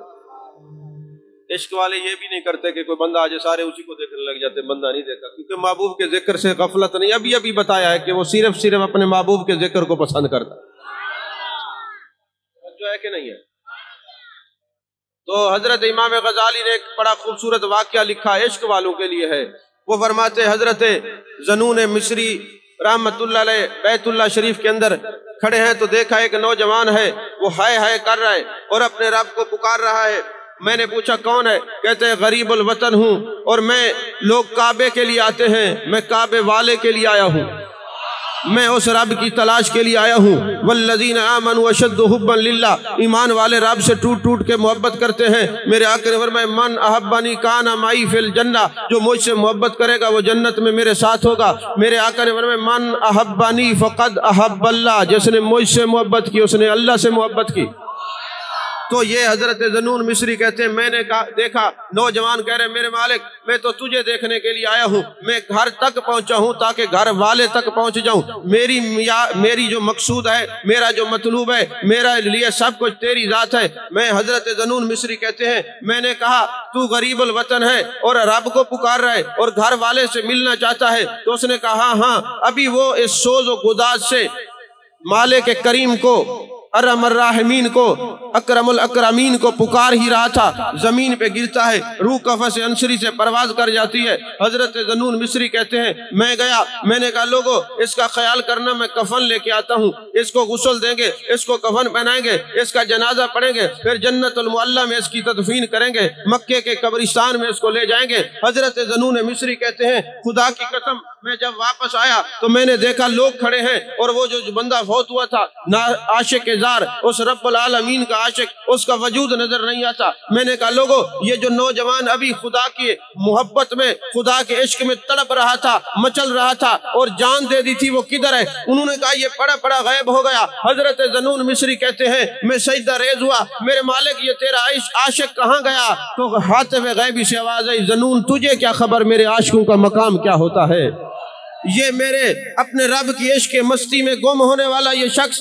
عشق والے یہ بھی نہیں کرتے کہ کوئی بندہ آجے سارے اسی کو دیکھنے لگ جاتے، بندہ نہیں دیکھا، کیونکہ محبوب کے ذکر سے غفلت نہیں۔ ابھی بتایا ہے کہ وہ صرف اپنے محبوب کے ذکر کو پسند کرتا جو ہے کہ نہیں ہے۔ تو حضرت امام غزالی نے ایک بڑا خوبصورت واقعہ لکھا، عشق والوں کے لیے ہے۔ وہ فرماتے حضرت ذنون مصری رحمت اللہ علیہ بیت اللہ شریف کے اندر کھڑے ہیں تو دیکھا ایک نوجوان ہے، وہ ہائے کر رہا ہے اور اپنے رب کو پکار رہا ہے۔ میں نے پوچھا کون ہے؟ کہتے ہیں غریب الوطن ہوں، اور لوگ کعبے کے لیے آتے ہیں، میں کعبے والے کے لیے آیا ہوں، میں اس رب کی تلاش کے لیے آیا ہوں۔ والذین آمنوا اشد حبا للہ، ایمان والے رب سے ٹوٹ کے محبت کرتے ہیں۔ میرے آقا نے فرمایا من احبنی کان معی فی الجنہ، جو مجھ سے محبت کرے گا وہ جنت میں میرے ساتھ ہوگا۔ میرے آقا نے فرمایا من احبنی فقد احب اللہ، جس نے مجھ سے محبت کی اس نے اللہ سے محبت کی۔ تو یہ حضرت ذنون مصری کہتے ہیں میں نے دیکھا نوجوان کہہ رہے میرے مالک میں تو تجھے دیکھنے کے لیے آیا ہوں، میں گھر تک پہنچا ہوں تاکہ گھر والے تک پہنچ جاؤں۔ میری جو مقصود ہے، میرا جو مطلوب ہے، میرا لیے سب کچھ تیری ذات ہے۔ میں حضرت ذنون مصری کہتے ہیں میں نے کہا تو غریب الوطن ہے اور رب کو پکار رہا ہے اور گھر والے سے ملنا چاہتا ہے؟ تو اس نے کہا ہاں، ابھی وہ اس سوز و گداز سے مالک کریم کو، ارحم الراحمین کو، اکرم الاکرمین کو پکار ہی رہا تھا۔ زمین پہ گرتا ہے، روح قفس انصری سے پرواز کر جاتی ہے۔ حضرت ذنون مصری کہتے ہیں میں گیا، میں نے کہا لوگو اس کا خیال کرنا، میں کفن لے کے آتا ہوں، اس کو غسل دیں گے، اس کو کفن پہنائیں گے، اس کا جنازہ پڑھیں گے، پھر جنت المعلی میں اس کی تدفین کریں گے، مکے کے قبرستان میں اس کو لے جائیں گے۔ حضرت ذنون مصری کہتے ہیں خدا کی قسم میں جب واپس آیا تو میں نے دیکھا لوگ کھڑے ہیں اور وہ جو بندہ فوت ہوا تھا عاشق زار، اس رب العالمین کا عاشق، اس کا وجود نظر نہیں آتا۔ میں نے کہا لوگو یہ جو نوجوان ابھی خدا کی محبت میں، خدا کے عشق میں تڑپ رہا تھا، مچل رہا تھا اور جان دے دی تھی، وہ کدھر ہے؟ انہوں نے کہا یہ پڑا غائب ہو گیا۔ حضرت ذنون مصری کہتے ہیں میں سجدہ ریز ہوا، میرے مالک یہ تیرا عاشق کہاں گیا؟ تو ہاتف غیبی سے آواز آئی ذنون تجھے کیا خبر میرے عاشقوں کا مقام کیا ہوتا ہے؟ یہ میرے اپنے رب کی عشق مستی میں گم ہونے والا یہ شخص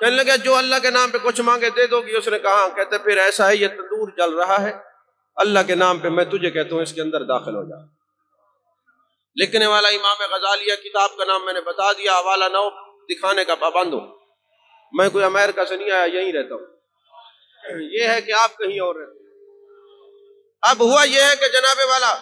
کہنے لگے جو اللہ کے نام پہ کچھ مانگے دے دو گی؟ اس نے کہا، کہتے پھر ایسا ہے، یہ تندور جل رہا ہے، اللہ کے نام پہ میں تجھے کہتا ہوں اس کے اندر داخل ہو جا۔ لکھنے والا امام غزالیہ، کتاب کا نام میں نے بتا دیا، حوالہ 9 دکھانے کا پابند ہوں۔ میں کوئی امریکہ سے نہیں آیا، یہیں رہتا ہوں۔ یہ ہے کہ آپ کہیں اور رہتے ہیں۔ اب ہوا یہ ہے کہ جناب والا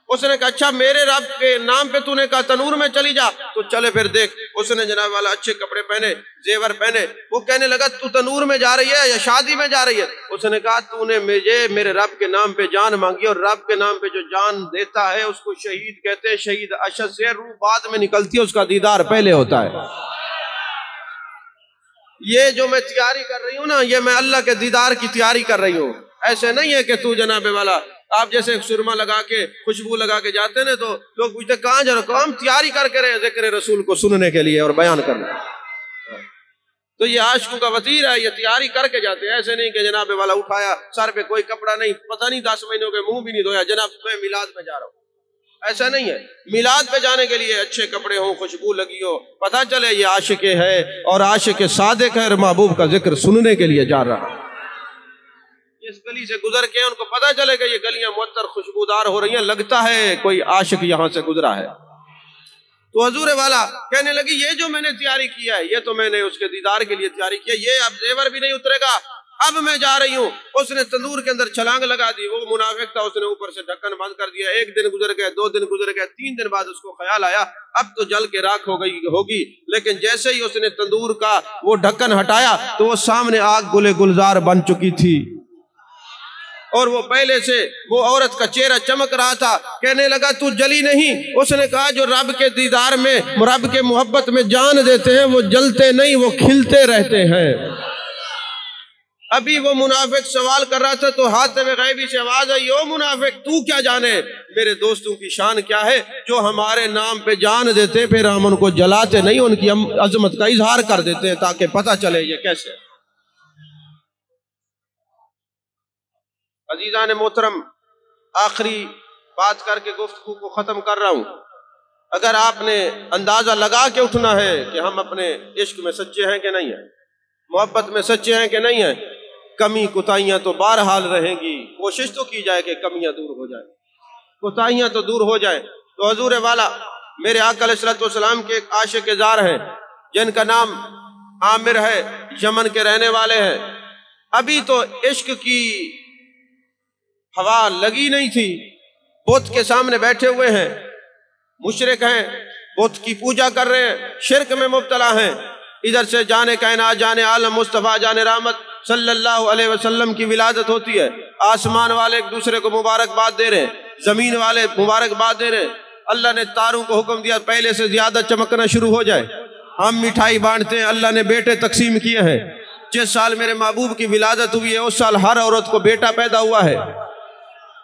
اس نے کہا اچھا میرے رب کے نام پہ تو نے کہا تنور میں چلی جا، تو چلے پھر دیکھ۔ اس نے جناب والا اچھے کپڑے پہنے، زیور پہنے، وہ کہنے لگا تو تنور میں جا رہی ہے یا شادی میں جا رہی ہے؟ اس نے کہا تو نے مجھے میرے رب کے نام پہ جان مانگی، اور رب کے نام پہ جو جان دیتا ہے اس کو شہید کہتے ہیں۔ شہید اشد سے روح بعد میں نکلتی ہے، اس کا دیدار پہلے ہوتا ہے۔ یہ جو میں تیاری کر رہی ہوں نا، یہ میں اللہ کے دیدار کی تیاری کر رہی ہوں۔ ایسے نہیں ہے کہ تو جناب والا آپ جیسے سرما لگا کے خوشبو لگا کے جاتے نا تو لوگ پوچھتے کہاں جا رہے ہو؟ ہم تیاری کر کے رہے ذکر رسول کو سننے کے لیے اور بیان کرنے۔ تو یہ عاشقوں کا وطیر ہے، یہ تیاری کر کے جاتے ہیں۔ ایسے نہیں کہ جناب والا اٹھایا، سر پہ کوئی کپڑا نہیں، پتہ نہیں 10 مہینوں کے منہ بھی نہیں دھویا، جناب میں میلاد میں جا رہا ہوں۔ ایسا نہیں ہے، میلاد پہ جانے کے لیے اچھے کپڑے ہوں، خوشبو لگی ہو، پتہ چلے یہ عاشق ہے اور عاشق صادق ہے اور محبوب کا ذکر سننے کے لیے جا رہا ہے۔ اس گلی سے گزر کے ان کو پتہ چلے کہ یہ گلیاں معطر خوشبودار ہو رہی ہیں، لگتا ہے کوئی عاشق یہاں سے گزرا ہے۔ تو حضور والا کہنے لگی یہ جو میں نے تیاری کیا ہے، یہ تو میں نے اس کے دیدار کے لیے تیاری کیا، یہ اب زیور بھی نہیں اترے گا، اب میں جا رہی ہوں۔ اس نے تندور کے اندر چھلانگ لگا دی، وہ منافق تھا، اس نے اوپر سے ڈھکن بند کر دیا۔ 1 دن گزر گئے، 2 دن گزر گئے، 3 دن بعد اس کو خیال آیا اب تو جل کے راکھ ہوگی، لیکن جیسے ہی اس نے تندور کا وہ ڈھکن ہٹایا تو وہ سامنے آگ گلے گلزار بن چکی تھی، اور وہ پہلے سے وہ عورت کا چہرہ چمک رہا تھا۔ کہنے لگا تو جلی نہیں؟ اس نے کہا جو رب کے دیدار میں، رب کے محبت میں جان دیتے ہیں وہ جلتے نہیں، وہ کھلتے رہتے ہیں۔ ابھی وہ منافق سوال کر رہا تھا تو ہاتھ میں غیبی سے آواز آئی، او منافق تو کیا جانے میرے دوستوں کی شان کیا ہے جو ہمارے نام پہ جان دیتے، پھر ہم ان کو جلاتے نہیں، ان کی عظمت کا اظہار کر دیتے ہیں تاکہ پتہ چلے یہ کیسے۔ عزیزان محترم، آخری بات کر کے گفتگو کو ختم کر رہا ہوں۔ اگر آپ نے اندازہ لگا کے اٹھنا ہے کہ ہم اپنے عشق میں سچے ہیں کہ نہیں ہیں، محبت میں سچے ہیں کہ نہیں ہیں، کمی کوتاہیاں تو بہرحال رہیں گی، کوشش تو کی جائے کہ کمیاں دور ہو جائیں، کوتاہیاں تو دور ہو جائیں۔ تو حضور والا میرے آقا علیہ الصلوۃ والسلام کے ایک عاشق زار ہیں جن کا نام عامر ہے، یمن کے رہنے والے ہیں۔ ابھی تو عشق کی ہوا لگی نہیں تھی، بت کے سامنے بیٹھے ہوئے ہیں، مشرک ہیں، بت کی پوجا کر رہے ہیں، شرک میں مبتلا ہیں۔ ادھر سے جانے کائنات، جانے عالم مصطفیٰ، جانے رحمت صلی اللہ علیہ وسلم کی ولادت ہوتی ہے، آسمان والے ایک دوسرے کو مبارکباد دے رہے ہیں، زمین والے مبارکباد دے رہے ہیں۔ اللہ نے تاروں کو حکم دیا پہلے سے زیادہ چمکنا شروع ہو جائے، ہم مٹھائی بانٹتے ہیں، اللہ نے بیٹے تقسیم کیے ہیں۔ جس سال میرے محبوب کی ولادت ہوئی ہے اس سال ہر عورت کو بیٹا پیدا ہوا ہے۔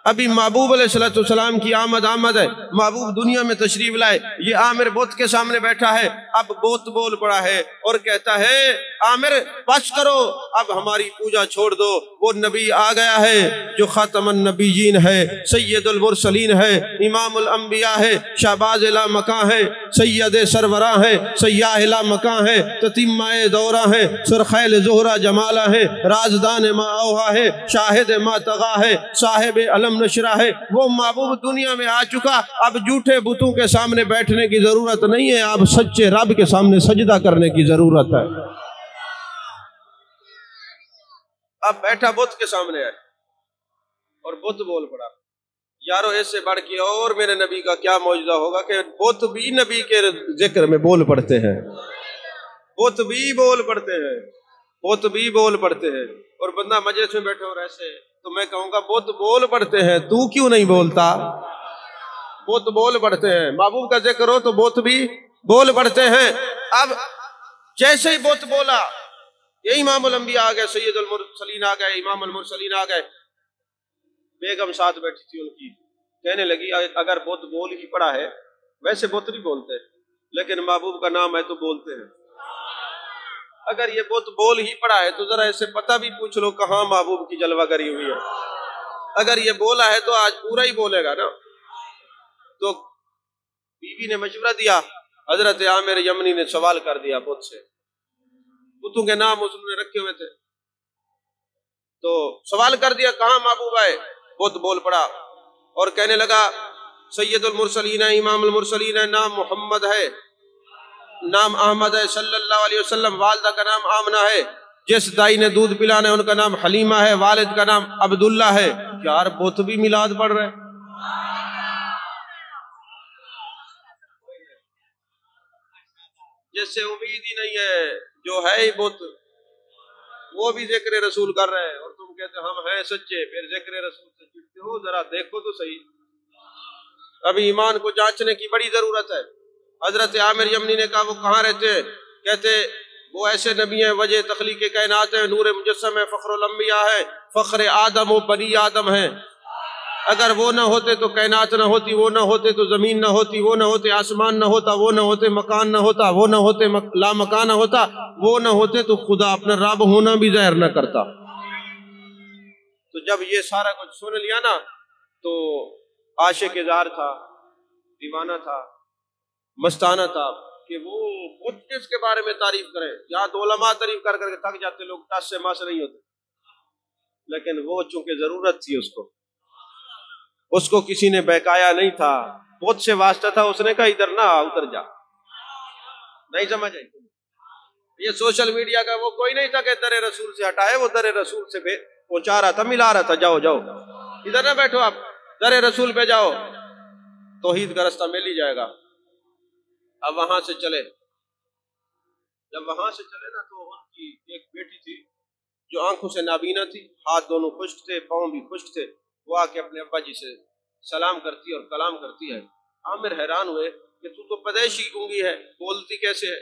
ابھی محبوب علیہ السلام کی آمد ہے، محبوب دنیا میں تشریف لائے، یہ عامر بت کے سامنے بیٹھا ہے۔ اب بت بول پڑا ہے اور کہتا ہے عامر بس کرو، اب ہماری پوجا چھوڑ دو، وہ نبی آ گیا ہے جو خاتم النبیین ہے، سید المرسلین ہے، امام الانبیاء ہے، شہباز لا مکان ہے، سید سروراں ہے، سیاہ لا مکان ہے، تتمہ دورہ ہے، سرخیل زہرہ جمالہ ہے، رازدان ما اوہا ہے، شاہد ما تغا ہے، صاحب علم نشرہ ہے۔ وہ محبوب دنیا میں آ چکا، اب جھوٹے بتوں کے سامنے بیٹھنے کی ضرورت نہیں ہے، اب سچے رب کے سامنے سجدہ کرنے کی ضرورت ہے۔ اب بیٹھا بت کے سامنے ہے اور بت بول پڑا۔ یارو اس سے بڑھ کے اور میرے نبی کا کیا معجزہ ہوگا کہ بت بھی نبی کے ذکر میں بول پڑتے ہیں، بت بھی بول پڑتے ہیں، بت بھی بول پڑتے ہیں۔ اور بندہ مجلس میں بیٹھے اور ایسے تو میں کہوں گا بت بول پڑتے ہیں، تو کیوں نہیں بولتا؟ بت بول پڑتے ہیں، محبوب کا ذکر ہو تو بت بھی بول پڑتے ہیں۔ اب جیسے ہی بت بولا، یہ امام الانبیاء آ گئے، سید المرسلین آ گئے، امام المرسلین آ گئے، بیگم ساتھ بیٹھی تھی ان کی، کہنے لگی اگر بت بول ہی پڑا ہے، ویسے بت نہیں بولتے لیکن محبوب کا نام ہے تو بولتے ہیں، اگر یہ بت بول ہی پڑا ہے تو ذرا اسے پتہ بھی پوچھ لو کہاں محبوب کی جلوہ گری ہوئی ہے۔ اگر یہ بولا ہے تو آج پورا ہی بولے گا نا۔ تو بیوی نے مشورہ دیا، حضرت عامر یمنی نے سوال کر دیا بت سے، بتوں کے نام اس نے رکھے ہوئے تھے. تو سوال کر دیا کہاں محبوب ہے؟ بت بول پڑا اور کہنے لگا سید المرسلین ہے، امام المرسلین ہے، نام محمد ہے، نام احمد ہے صلی اللہ علیہ وسلم، والدہ کا نام آمنہ ہے، جس دائی نے دودھ پلانا ہے ان کا نام حلیمہ ہے، والد کا نام عبداللہ ہے. یار بت بھی میلاد پڑھ رہے. جس سے امید ہی نہیں ہے، جو ہے ہی بت، وہ بھی ذکر رسول کر رہے ہیں اور تم کہتے ہم ہیں سچے، پھر ذکر رسول سے چڑھتے ہو. ذرا دیکھو تو صحیح. ابھی ایمان کو جانچنے کی بڑی ضرورت ہے. حضرت عامر یمنی نے کہا وہ کہاں رہتے ہیں؟ کہتے وہ ایسے نبی ہیں وجہ تخلیق کائنات ہیں، نور مجسم ہے، فخر الانبیاء ہے، فخر آدم و بنی آدم ہیں. اگر وہ نہ ہوتے تو کائنات نہ ہوتی، وہ نہ ہوتے تو زمین نہ ہوتی، وہ نہ ہوتے آسمان نہ ہوتا، وہ نہ ہوتے مکان نہ ہوتا، وہ نہ ہوتے لا مکان نہ ہوتا، وہ نہ ہوتے تو خدا اپنا رب ہونا بھی ظاہر نہ کرتا. تو جب یہ سارا کچھ سن لیا نا تو عاشق زار تھا، دیوانہ تھا، مستانہ تھا کہ وہ خود کس کے بارے میں تعریف کرے. یہاں تو علماء تعریف کر کر کے تھک جاتے، لوگ ٹس سے مس نہیں ہوتے. لیکن وہ چونکہ ضرورت تھی اس کو کسی نے بہکایا نہیں تھا، خود سے واسطہ تھا. اس نے کہا ادھر نہ ادھر جا. نہیں سمجھ آئی؟ یہ سوشل میڈیا کا وہ کوئی نہیں تھا کہ در رسول سے ہٹائے، وہ در رسول سے پہنچا رہا تھا، ملا رہا تھا. جاؤ جاؤ ادھر نہ بیٹھو، آپ در رسول پہ جاؤ، توحید کا رستہ مل ہی جائے گا. اب وہاں سے چلے. جب وہاں سے چلے نا تو ان کی ایک بیٹی تھی جو آنکھوں سے نابینا تھی، ہاتھ دونوں خشک تھے، پاؤں بھی خشک تھے. وہ آ کے اپنے ابا جی سے سلام کرتی اور کلام کرتی ہے. عامر حیران ہوئے کہ تو پیدائشی گونگی ہے، بولتی کیسے ہے؟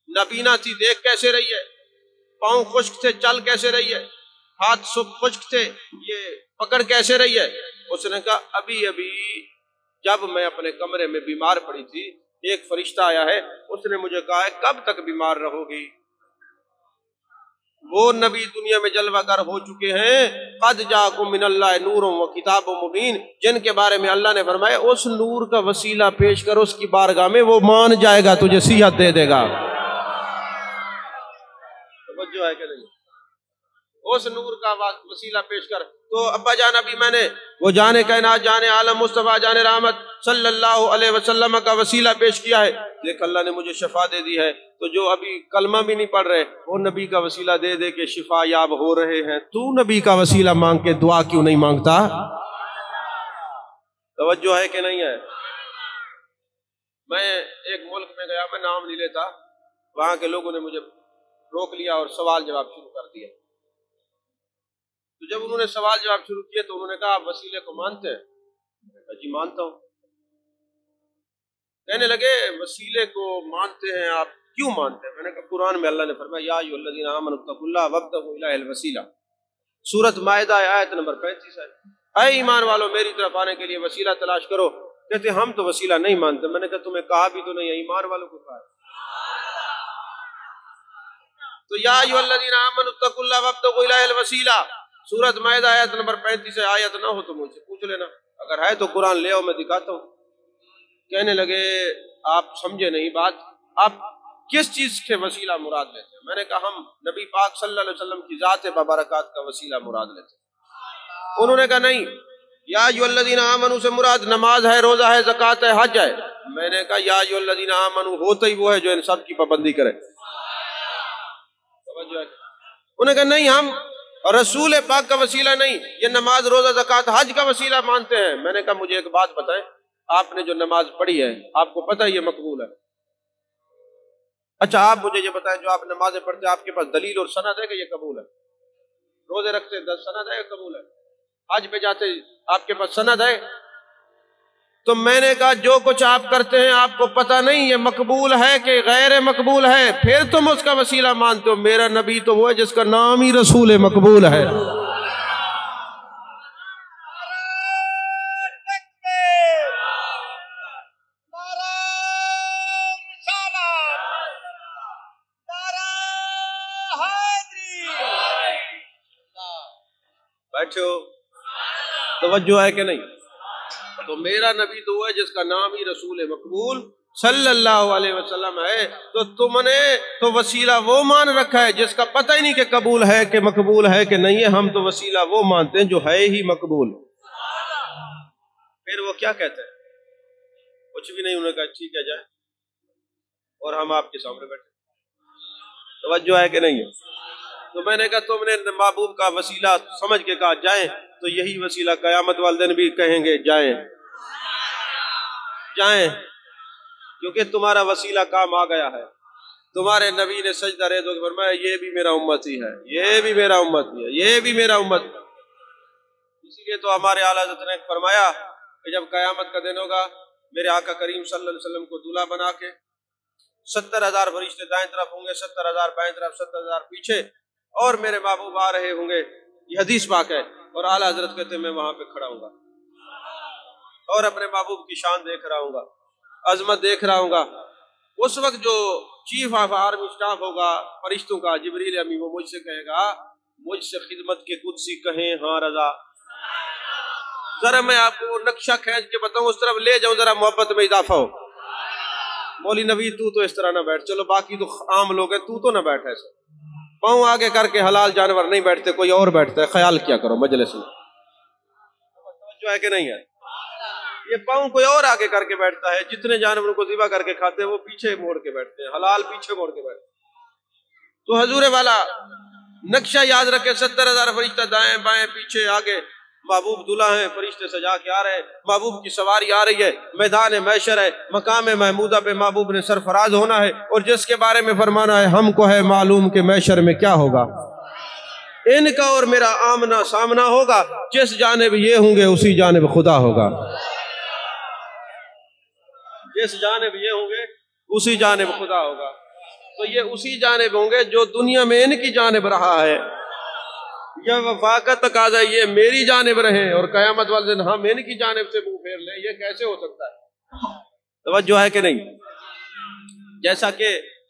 نابینا تھی، دیکھ کیسے رہی ہے؟ پاؤں خشک تھے، چل کیسے رہی ہے؟ ہاتھ سب خشک تھے، یہ پکڑ کیسے رہی ہے؟ اس نے کہا ابھی جب میں اپنے کمرے میں بیمار پڑی تھی ایک فرشتہ آیا ہے، اس نے مجھے کہا ہے کب تک بیمار رہو گی؟ وہ نبی دنیا میں جلوہ گر ہو چکے ہیں، قد جاءکم من اللہ نور و کتاب مبین، جن کے بارے میں اللہ نے فرمایا اس نور کا وسیلہ پیش کر اس کی بارگاہ میں، وہ مان جائے گا، تجھے صحت دے دے گا. توجہ ہے کہ نہیں؟ اس نور کا وسیلہ پیش کر. تو ابا جان ابھی میں نے وہ جانے کائنات، جانے عالم مصطفیٰ، جانے رحمت صلی اللہ علیہ وسلم کا وسیلہ پیش کیا ہے. دیکھ اللہ نے مجھے شفا دے دی ہے. تو جو ابھی کلمہ بھی نہیں پڑھ رہے وہ نبی کا وسیلہ دے دے کے شفا یاب ہو رہے ہیں. تو نبی کا وسیلہ مانگ کے دعا کیوں نہیں مانگتا؟ توجہ ہے کہ نہیں ہے؟ میں ایک ملک میں گیا، میں نام نہیں لیتا، وہاں کے لوگوں نے مجھے روک لیا اور سوال جواب شروع کر دیا. تو جب انہوں نے سوال جواب شروع کیے تو انہوں نے کہا آپ وسیلے کو مانتے ہیں؟ میں نے کہا جی مانتا ہوں. کہنے لگے وسیلے کو مانتے ہیں آپ، کیوں مانتے ہیں؟ میں نے کہا قرآن میں اللہ نے فرمایا یا ایھا الذین آمنوا اتقوا اللہ وابتغوا الیہ الوسیلہ، سورۃ مائدہ آیت نمبر 35 ہے. اے ایمان والو میری طرف آنے کے لیے وسیلہ تلاش کرو. کہتے ہم تو وسیلہ نہیں مانتے. میں نے کہا تمہیں کہا بھی تو نہیں ہے، ایمان والوں کو کہا ہے. تو یا ایھا الذین آمنوا اتقوا اللہ وابتغوا الیہ الوسیلہ، سورۃ مائدہ آیت نمبر 35 ہے. آیت نہ ہو تو مجھ سے پوچھ لینا، اگر ہے تو قرآن لے آؤ میں دکھاتا ہوں. کہنے لگے آپ سمجھے نہیں بات، آپ کس چیز کے وسیلہ مراد لیتے ہیں؟ میں نے کہا ہم نبی پاک صلی اللہ علیہ وسلم کی ذات بابرکات کا وسیلہ مراد لیتے ہیں. انہوں نے کہا نہیں، یا ایھا الذین آمنوا سے مراد نماز ہے، روزہ ہے، زکوٰۃ ہے، حج ہے. میں نے کہا یا ایھا الذین آمنوا ہوتا ہی وہ ہے جو ان سب کی پابندی کرے. انہوں نے کہا نہیں ہم رسول پاک کا وسیلہ نہیں، یہ نماز، روزہ، زکوٰۃ، حج کا وسیلہ مانتے ہیں. میں نے کہا مجھے ایک بات بتائیں، آپ نے جو نماز پڑھی ہے آپ کو پتہ ہے یہ مقبول ہے؟ اچھا آپ مجھے یہ بتائیں جو آپ نمازیں پڑھتے ہیں آپ کے پاس دلیل اور سند ہے کہ یہ قبول ہے؟ روزے رکھتے ہیں سند ہے کہ قبول ہے؟ حج پہ جاتے آپ کے پاس سند ہے؟ تو میں نے کہا جو کچھ آپ کرتے ہیں آپ کو پتہ نہیں یہ مقبول ہے کہ غیر مقبول ہے، پھر تم اس کا وسیلہ مانتے ہو. میرا نبی تو وہ ہے جس کا نام ہی رسول مقبول ہے. بیٹھے ہو؟ توجہ ہے کہ نہیں؟ تو میرا نبی تو ہے جس کا نام ہی رسول مقبول صلی اللہ علیہ وسلم ہے تو تم نے تو وسیلہ وہ مان رکھا ہے جس کا پتہ ہی نہیں کہ قبول ہے کہ مقبول ہے کہ نہیں ہے. ہم تو وسیلہ وہ مانتے ہیں جو ہے ہی مقبول. پھر وہ کیا کہتے ہیں؟ کچھ بھی نہیں. انہوں نے کہا ٹھیک ہے جائیں، اور ہم آپ کے سامنے بیٹھے. توجہ ہے کہ نہیں ہے؟ تو میں نے کہا تم نے محبوب کا وسیلہ سمجھ کے کہا جائیں، تو یہی وسیلہ قیامت والے دن بھی کہیں گے جائیں جائیں، کیونکہ تمہارا وسیلہ کام آ گیا ہے. تمہارے نبی نے سجدہ ریز ہو کے فرمایا یہ بھی میرا امتی ہے، یہ بھی میرا امتی ہے، یہ بھی میرا امت. اسی لیے تو ہمارے اعلیٰ حضرت نے فرمایا کہ جب قیامت کا دن ہوگا میرے آقا کریم صلی اللہ علیہ وسلم کو دولہا بنا کے 70,000 فرشتے دائیں طرف ہوں گے، 70,000 بائیں طرف، 70,000 پیچھے، اور میرے محبوب آ رہے ہوں گے. یہ حدیث پاک ہے. اور اعلیٰ حضرت کہتے ہیں میں وہاں پہ کھڑا ہوں گا اور اپنے محبوب کی شان دیکھ رہا ہوں گا، عظمت دیکھ رہا ہوں گا. اس وقت جو چیف آف آرمی سٹاف ہوگا فرشتوں کا، جبریل امی، وہ مجھ سے کہے گا مجھ سے خدمت کے قدسی کہیں ہاں رضا. ذرا میں آپ کو نقشہ کھینچ کے بتاؤں، اس طرف لے جاؤں، ذرا محبت میں اضافہ ہو. مولوی نبی تو اس طرح نہ بیٹھ، چلو باقی تو عام لوگ ہیں، تو نہ بیٹھ ایسے. پاؤں آگے کر کے حلال جانور نہیں بیٹھتے، کوئی اور بیٹھتا ہے. خیال کیا کرو مجلس میں، جو ہے کہ نہیں ہے. یہ پاؤں کوئی اور آگے کر کے بیٹھتا ہے. جتنے جانوروں کو ذبح کر کے کھاتے ہیں وہ پیچھے موڑ کے بیٹھتے ہیں، حلال پیچھے موڑ کے بیٹھتے ہیں. تو حضور والا نقشہ یاد رکھے، 70,000 فرشتہ دائیں بائیں پیچھے آگے. محبوب دلہا ہیں، فرشتے سجا کے آ رہے ہیں، محبوب کی سواری آ رہی ہے، میدان محشر ہے، مقام محمودہ پہ محبوب نے سرفراز ہونا ہے. اور جس کے بارے میں فرمانا ہے ہم کو ہے معلوم کہ محشر میں کیا ہوگا. ان کا اور میرا آمنا سامنا ہوگا. جس جانب یہ ہوں گے اسی جانب خدا ہوگا. جس جانب یہ ہوں گے اسی جانب خدا ہوگا. تو یہ اسی جانب ہوں گے جو دنیا میں ان کی جانب رہا ہے. یہ وفا کا تقاضا یہ میری جانب رہیں اور قیامت والے دن ہم ان کی جانب سے منہ پھیر لیں. یہ کیسے ہو سکتا ہے؟ توجہ ہے کہ نہیں؟ جیسا کہ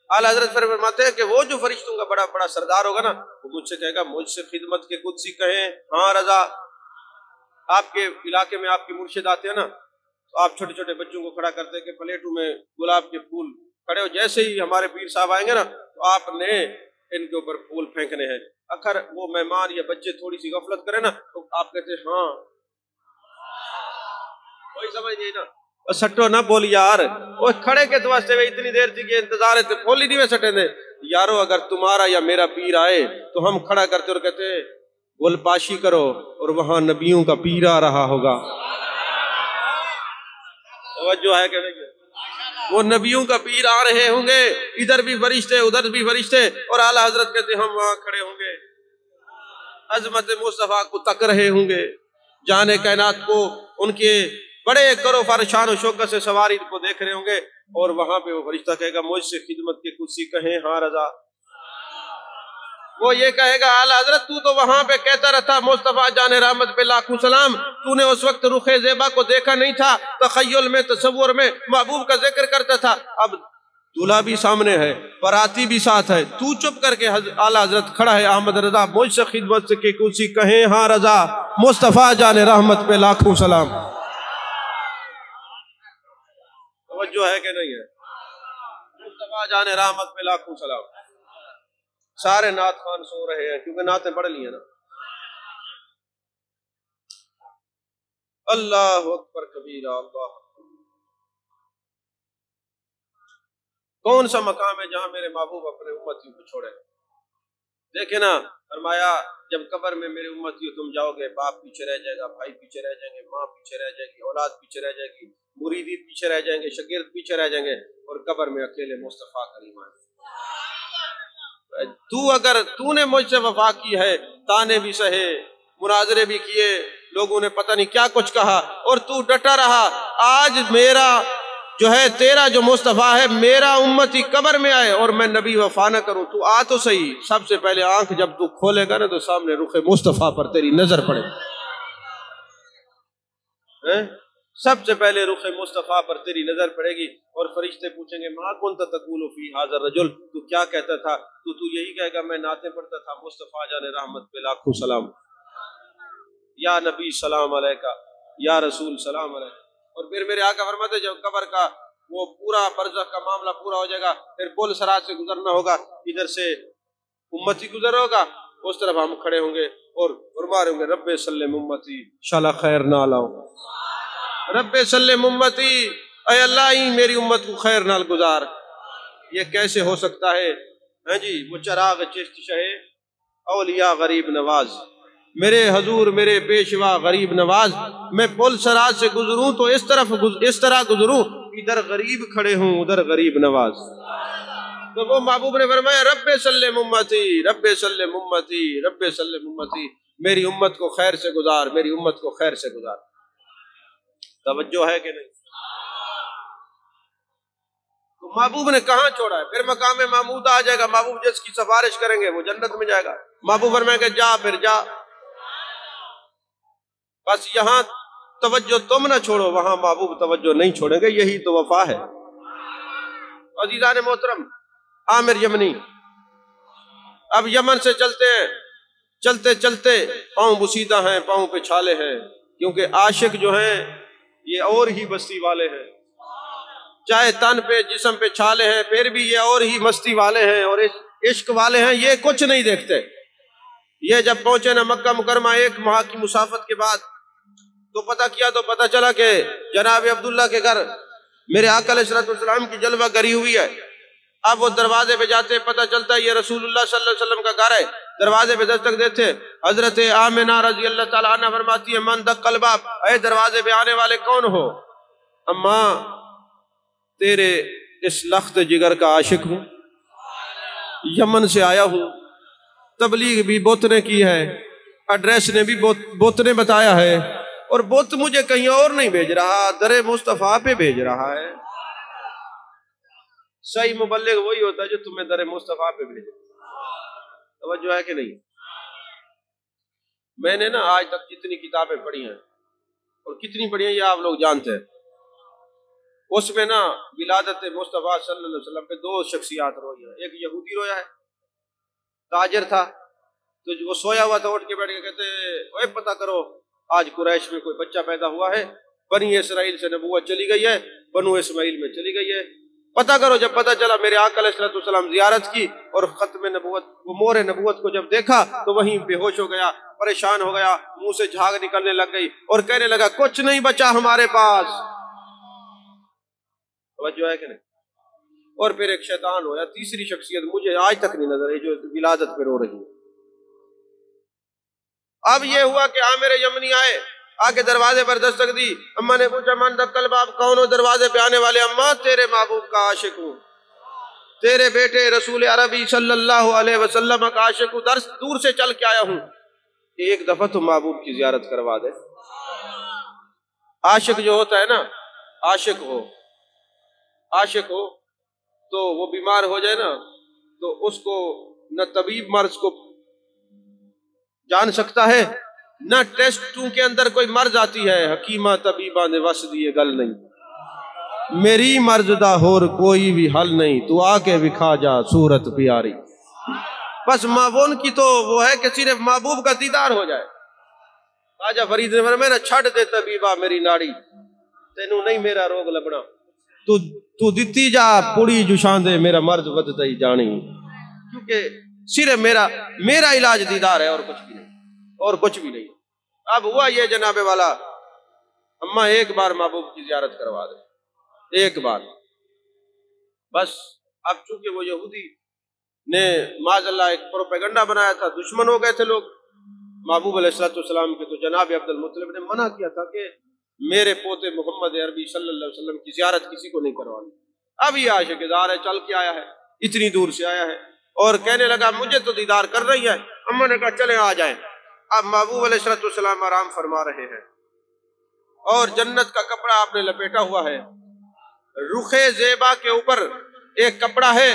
اعلیٰ حضرت فرماتے ہیں کہ وہ جو فرشتوں کا بڑا بڑا سردار ہوگا نا، وہ مجھ سے کہے گا مجھ سے خدمت کے قدسی کہیں ہاں رضا. آپ کے علاقے میں آپ کے مرشد آتے ہیں نا، تو آپ چھوٹے چھوٹے بچوں کو کھڑا کرتے کہ پلیٹوں میں گلاب کے پھول کھڑے ہو. جیسے ہی ہمارے پیر صاحب آئیں گے نا تو آپ نے ان کے اوپر پھول پھینکنے ہیں. اگر وہ مہمان یا بچے تھوڑی سی غفلت کریں نا تو آپ کہتے ہیں ہاں. کوئی سمجھ نہیں نا، سٹو نہ بول یار، وہ کھڑے کے تو واسطے اتنی دیر تھی کہ انتظار ہے، پھول ہی نہیں میں سٹے دے. یارو اگر تمہارا یا میرا پیر آئے تو ہم کھڑا کرتے اور کہتے ہیں گل پاشی کرو، اور وہاں نبیوں کا پیر آ رہا ہوگا. توجہ ہے کہ نہیں؟ وہ نبیوں کا پیر آ رہے ہوں گے، ادھر بھی فرشتے ادھر بھی فرشتے، اور اعلیٰ حضرت کہتے ہیں ہم وہاں کھڑے ہوں گے، عظمت مصطفیٰ کو تک رہے ہوں گے، جان کائنات کو ان کے بڑے کرو فرشان و شوکت سے سواری کو دیکھ رہے ہوں گے. اور وہاں پہ وہ فرشتہ کہے گا مجھ سے خدمت کے قدسی کہیں ہاں رضا. وہ یہ کہے گا اعلیٰ حضرت تو وہاں پہ کہتا رہتا مصطفیٰ جان رحمت پہ لاکھوں سلام، تو نے اس وقت رخ زیبا کو دیکھا نہیں تھا، تخیل میں تصور میں محبوب کا ذکر کرتا تھا. اب دولہا بھی سامنے ہے، باراتی بھی ساتھ ہے، تو چپ کر کے اعلیٰ حضرت کھڑا ہے احمد رضا مجھ سے خدمت کے قدسی کہیں ہاں رضا، مصطفیٰ جان رحمت پہ لاکھوں سلام. توجہ ہے کہ نہیں ہے؟ مصطفیٰ جان رحمت پہ لاکھوں سلام. سارے نعت خوان سو رہے ہیں کیونکہ نعتیں پڑھ لی ہیں نا. اللہ اکبر کبیرہ. اللہ کون سا مقام ہے جہاں میرے محبوب اپنے امتیوں کو چھوڑے؟ دیکھیں نا، فرمایا جب قبر میں میرے امتیوں تم جاؤ گے، باپ پیچھے رہ جائے گا، بھائی پیچھے رہ جائیں گے، ماں پیچھے رہ جائے گی، اولاد پیچھے رہ جائے گی، مریدی پیچھے رہ جائیں گے، شاگرد پیچھے رہ جائیں گے، اور قبر میں اکیلے مصطفیٰ کریم آئے. تو نے مجھ سے وفا کی ہے، تانے بھی سہے، مناظرے بھی کیے، لوگوں نے پتہ نہیں کیا کچھ کہا، اور تو ڈٹا رہا. آج میرا جو ہے تیرا جو مصطفیٰ ہے، میرا امتی قبر میں آئے اور میں نبی وفا نہ کروں، تو آ تو صحیح. سب سے پہلے آنکھ جب تو کھولے گا نا تو سامنے رخ مصطفیٰ پر تیری نظر پڑے. سب سے پہلے رخ مصطفیٰ پر تیری نظر پڑے گی، اور فرشتے پوچھیں گے ما کنت تقول فی ھذا الرجل، تو کیا کہتا تھا؟ تو یہی کہے گا میں نعتیں پڑھتا تھا مصطفیٰ جان رحمت پہ لاکھوں سلام، یا نبی سلام علیکہ، یا رسول سلام علیکہ. اور پھر میرے آقا فرماتے جب قبر کا وہ پورا برزخ کا معاملہ پورا ہو جائے گا، پھر پل صراط سے گزرنا ہوگا، ادھر سے امتی گزر ہوگا، اس طرف ہم کھڑے ہوں گے اور فرما رہے ہوں گے رب سلم امتی انشاءاللہ خیر نہ لاؤ، رب سلم امتی، اے اللہ ہی میری امت کو خیر نال گزار۔ یہ کیسے ہو سکتا ہے؟ ہاں جی، وہ چراغ چشت شہ اولیاء غریب نواز، میرے حضور میرے پیشوا غریب نواز، میں پل صراط سے گزروں تو اس طرح گزروں، ادھر غریب کھڑے ہوں ادھر غریب نواز۔ تو وہ محبوب نے فرمایا رب سلم امتی، رب سلم امتی، رب سلم امتی، میری امت کو خیر سے گزار، میری امت کو خیر سے گزار۔ توجہ ہے کہ نہیں؟ تو محبوب نے کہاں چھوڑا ہے؟ پھر مقام محمود آ جائے گا، محبوب جس کی سفارش کریں گے وہ جنت میں جائے گا۔ محبوب فرمائے کہ جا پھر جا، بس یہاں توجہ تم نہ چھوڑو، وہاں محبوب توجہ نہیں چھوڑیں گے، یہی تو وفا ہے۔ عزیزان محترم، عامر یمنی اب یمن سے چلتے ہیں، چلتے چلتے پاؤں بسیدہ ہیں، پاؤں پہ چھالے ہیں، کیونکہ عاشق جو ہیں یہ اور ہی بستی والے ہیں، چاہے تن پہ جسم پہ چھالے ہیں پھر بھی یہ اور ہی مستی والے ہیں اور عشق والے ہیں، یہ کچھ نہیں دیکھتے۔ یہ جب پہنچے نا مکہ مکرمہ 1 ماہ کی مسافت کے بعد، تو پتہ کیا تو پتہ چلا کہ جناب عبداللہ کے گھر میرے آقا علیہ السلام کی جلوہ گری ہوئی ہے۔ اب وہ دروازے پہ جاتے پتہ چلتا ہے یہ رسول اللہ صلی اللہ علیہ وسلم کا گھر ہے، دروازے پہ دستک دیتے، حضرت آمنہ رضی اللہ تعالیٰ عنہ فرماتی ہے من دق الباب، اے دروازے پہ آنے والے کون ہو؟ اماں تیرے اس لخت جگر کا عاشق ہوں، یمن سے آیا ہوں، تبلیغ بھی بت نے کی ہے، ایڈریس نے بھی بت نے بتایا ہے، اور بت مجھے کہیں اور نہیں بھیج رہا، در مصطفیٰ پہ بھیج رہا ہے۔ صحیح مبلغ وہی ہوتا ہے جو تمہیں در مصطفیٰ پہ بھیجے۔ توجہ ہے کہ نہیں؟ میں نے نا آج تک جتنی کتابیں پڑھی ہیں اور کتنی پڑھی ہیں یہ آپ لوگ جانتے ہیں، اس میں نا ولادت مصطفیٰ صلی اللہ علیہ وسلم پہ 2 شخصیات روئی ہیں۔ ایک یہودی رویا ہے، تاجر تھا، تو وہ سویا ہوا تھا، اٹھ کے بیٹھ کے کہتے اوے پتہ کرو آج قریش میں کوئی بچہ پیدا ہوا ہے، بنی اسرائیل سے نبوت چلی گئی ہے، بنو اسماعیل میں چلی گئی ہے، پتہ کرو۔ جب پتہ چلا میرے آقا علیہ السلام زیارت کی اور ختم نبوت وہ مور نبوت کو جب دیکھا تو وہیں بے ہوش ہو گیا، پریشان ہو گیا، منہ سے جھاگ نکلنے لگ گئی اور کہنے لگا کچھ نہیں بچا ہمارے پاس۔ توجہ ہے کہ نہیں؟ اور پھر ایک شیطان ہوا، تیسری شخصیت مجھے آج تک نہیں نظر آئی جو ولادت پہ رو رہی ہے۔ اب یہ ہوا کہ عامر یمنی آئے، آ کے دروازے پر دستک دی، اماں نے پوچھا من دق الباب، کون ہو دروازے پہ آنے والے؟ اماں تیرے محبوب کا عاشق ہوں، تیرے بیٹے رسول عربی صلی اللہ علیہ وسلم کا عاشق ہوں، دور سے چل کے آیا ہوں، ایک دفعہ تو محبوب کی زیارت کروا دے۔ عاشق جو ہوتا ہے نا، عاشق ہو تو وہ بیمار ہو جائے نا تو اس کو نہ طبیب مرض کو جان سکتا ہے، نہ ٹیسٹوں کے اندر کوئی مرض آتی ہے، حکیمہ طبیبہ نے وس دیے گل نہیں، میری مرض دا ہور کوئی بھی حل نہیں، تو آ کے وکھا جا صورت پیاری۔ بس معاون کی تو وہ ہے کہ صرف محبوب کا دیدار ہو جائے۔ خواجہ فرید نے فرمایا میرا چھڑ دے طبیبہ میری ناڑی، تینوں نہیں میرا روگ لبنا، تو دتی جا پڑی جشان دے میرا مرض ودتا ہی جانی، کیونکہ صرف میرا علاج دیدار ہے اور کچھ بھی نہیں۔ اب ہوا یہ جناب والا، اماں ایک بار محبوب کی زیارت کروا دے، ایک بار بس۔ اب چونکہ وہ یہودی نے معاذ اللہ ایک پروپیگنڈا بنایا تھا، دشمن ہو گئے تھے لوگ محبوب علیہ السلام کے، تو جناب عبد المطلب نے منع کیا تھا کہ میرے پوتے محمد عربی صلی اللہ علیہ وسلم کی زیارت کسی کو نہیں کروانی۔ اب یہ عاشق دار ہے، چل کے آیا ہے، اتنی دور سے آیا ہے، اور کہنے لگا مجھے تو دیدار کر رہی ہے۔ اماں نے کہا چلیں آ جائیں۔ اب محبوب علیہ السلام آرام فرما رہے ہیں اور جنت کا کپڑا آپ نے لپیٹا ہوا ہے، رخ زیبا کے اوپر ایک کپڑا ہے،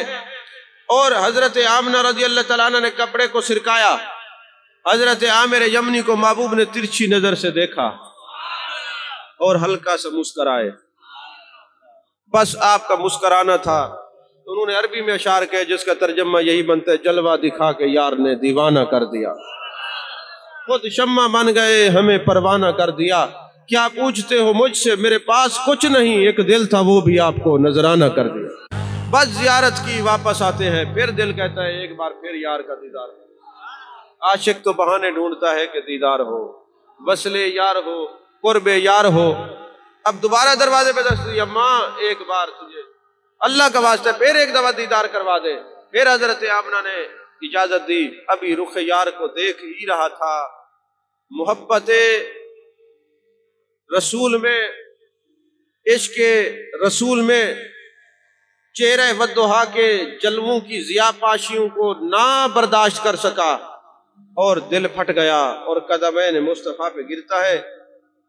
اور حضرت آمنہ رضی اللہ تعالیٰ عنہ نے کپڑے کو سرکایا۔ حضرت عامر یمنی کو محبوب نے ترچھی نظر سے دیکھا اور ہلکا سا مسکرائے، بس آپ کا مسکرانا تھا۔ انہوں نے عربی میں اشعار کہے جس کا ترجمہ یہی بنتا ہے جلوہ دکھا کے یار نے دیوانہ کر دیا، خود شمع بن گئے ہمیں پروانہ کر دیا، کیا پوچھتے ہو مجھ سے، میرے پاس کچھ نہیں، ایک دل تھا وہ بھی آپ کو نذرانہ کر دیا۔ بس زیارت کی واپس آتے ہیں، پھر دل کہتا ہے ایک بار پھر یار کا دیدار ہو۔ عاشق تو بہانے ڈھونڈتا ہے کہ دیدار ہو، وصلے یار ہو، قرب یار ہو۔ اب دوبارہ دروازے پہ دستک دی، اماں ایک بار تجھے اللہ کا واسطہ پھر ایک دفعہ دیدار کروا دے۔ پھر حضرت آمنہ نے اجازت دی، ابھی رخ یار کو دیکھ ہی رہا تھا، محبت رسول میں، عشق رسول میں چہرہ ودہا کے جلووں کی ضیاء پاشیوں کو نہ برداشت کر سکا اور دل پھٹ گیا اور قدمین مصطفیٰ پہ گرتا ہے،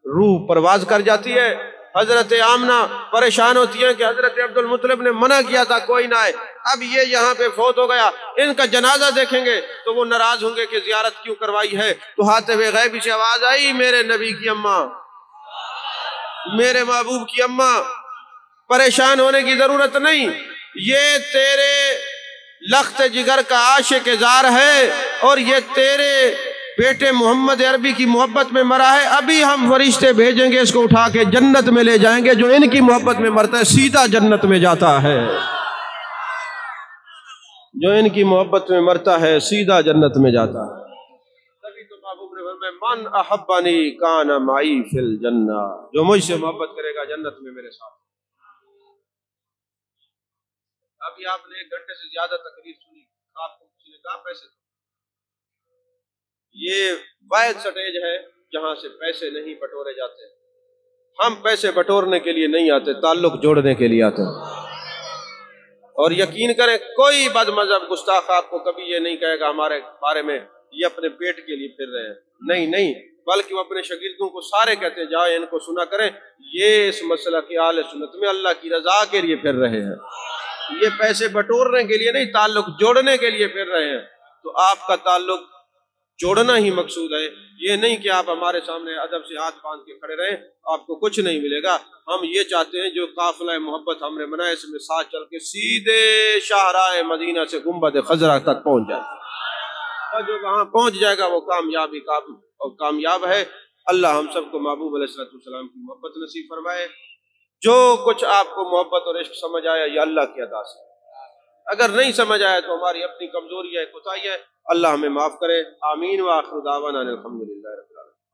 روح پرواز کر جاتی ہے۔ حضرت آمنہ پریشان ہوتی ہیں کہ حضرت عبدالمطلب نے منع کیا تھا کوئی نہ آئے، اب یہ یہاں پہ فوت ہو گیا، ان کا جنازہ دیکھیں گے تو وہ ناراض ہوں گے کہ زیارت کیوں کروائی ہے۔ تو ہاتھ میں غیبی سے آواز آئی، میرے نبی کی اماں، میرے محبوب کی اماں، پریشان ہونے کی ضرورت نہیں، یہ تیرے لخت جگر کا عاشق زار ہے اور یہ تیرے بیٹے محمد عربی کی محبت میں مرا ہے، ابھی ہم فرشتے بھیجیں گے اس کو اٹھا کے جنت میں لے جائیں گے۔ جو ان کی محبت میں مرتا ہے سیدھا جنت میں جاتا ہے، جو ان کی محبت میں مرتا ہے سیدھا جنت میں جاتا ہے۔ تبھی تو محبوب نے فرمایا من احبنی کان معی فی الجنہ، جو مجھ سے محبت کرے گا جنت میں میرے ساتھ۔ ابھی آپ نے 1 گھنٹے سے زیادہ تقریر سنی، آپ کو کسی نے کہا پیسے دو۔ یہ واحد سٹیج ہے جہاں سے پیسے نہیں بٹورے جاتے۔ ہم پیسے بٹورنے کے لیے نہیں آتے، تعلق جوڑنے کے لیے آتے ہیں۔ اور یقین کریں کوئی بد مذہب گستاخ آپ کو کبھی یہ نہیں کہے گا ہمارے بارے میں یہ اپنے پیٹ کے لیے پھر رہے ہیں، نہیں نہیں، بلکہ وہ اپنے شاگردوں کو سارے کہتے ہیں جاؤ ان کو سنا کریں، یہ اس مسئلہ کی اہل سنت میں اللہ کی رضا کے لیے پھر رہے ہیں، یہ پیسے بٹورنے کے لیے نہیں، تعلق جوڑنے کے لیے پھر رہے ہیں۔ تو آپ کا تعلق جوڑنا ہی مقصود ہے، یہ نہیں کہ آپ ہمارے سامنے ادب سے ہاتھ باندھ کے کھڑے رہیں، آپ کو کچھ نہیں ملے گا۔ ہم یہ چاہتے ہیں جو قافلہ محبت ہم نے بنایا اس میں ساتھ چل کے سیدھے شاہراہ مدینہ سے گنبد خضرا تک پہنچ جائے، اور جو وہاں پہنچ جائے گا وہ کامیاب ہے۔ اللہ ہم سب کو محبوب علیہ السلام کی محبت نصیب فرمائے۔ جو کچھ آپ کو محبت اور عشق سمجھ آیا یہ اللہ کی عطا سے، اگر نہیں سمجھ آیا تو ہماری اپنی کمزوری ہے، کوتاہی ہے، اللہ ہمیں معاف کرے۔ آمین وآخر دعوانا الحمدللہ۔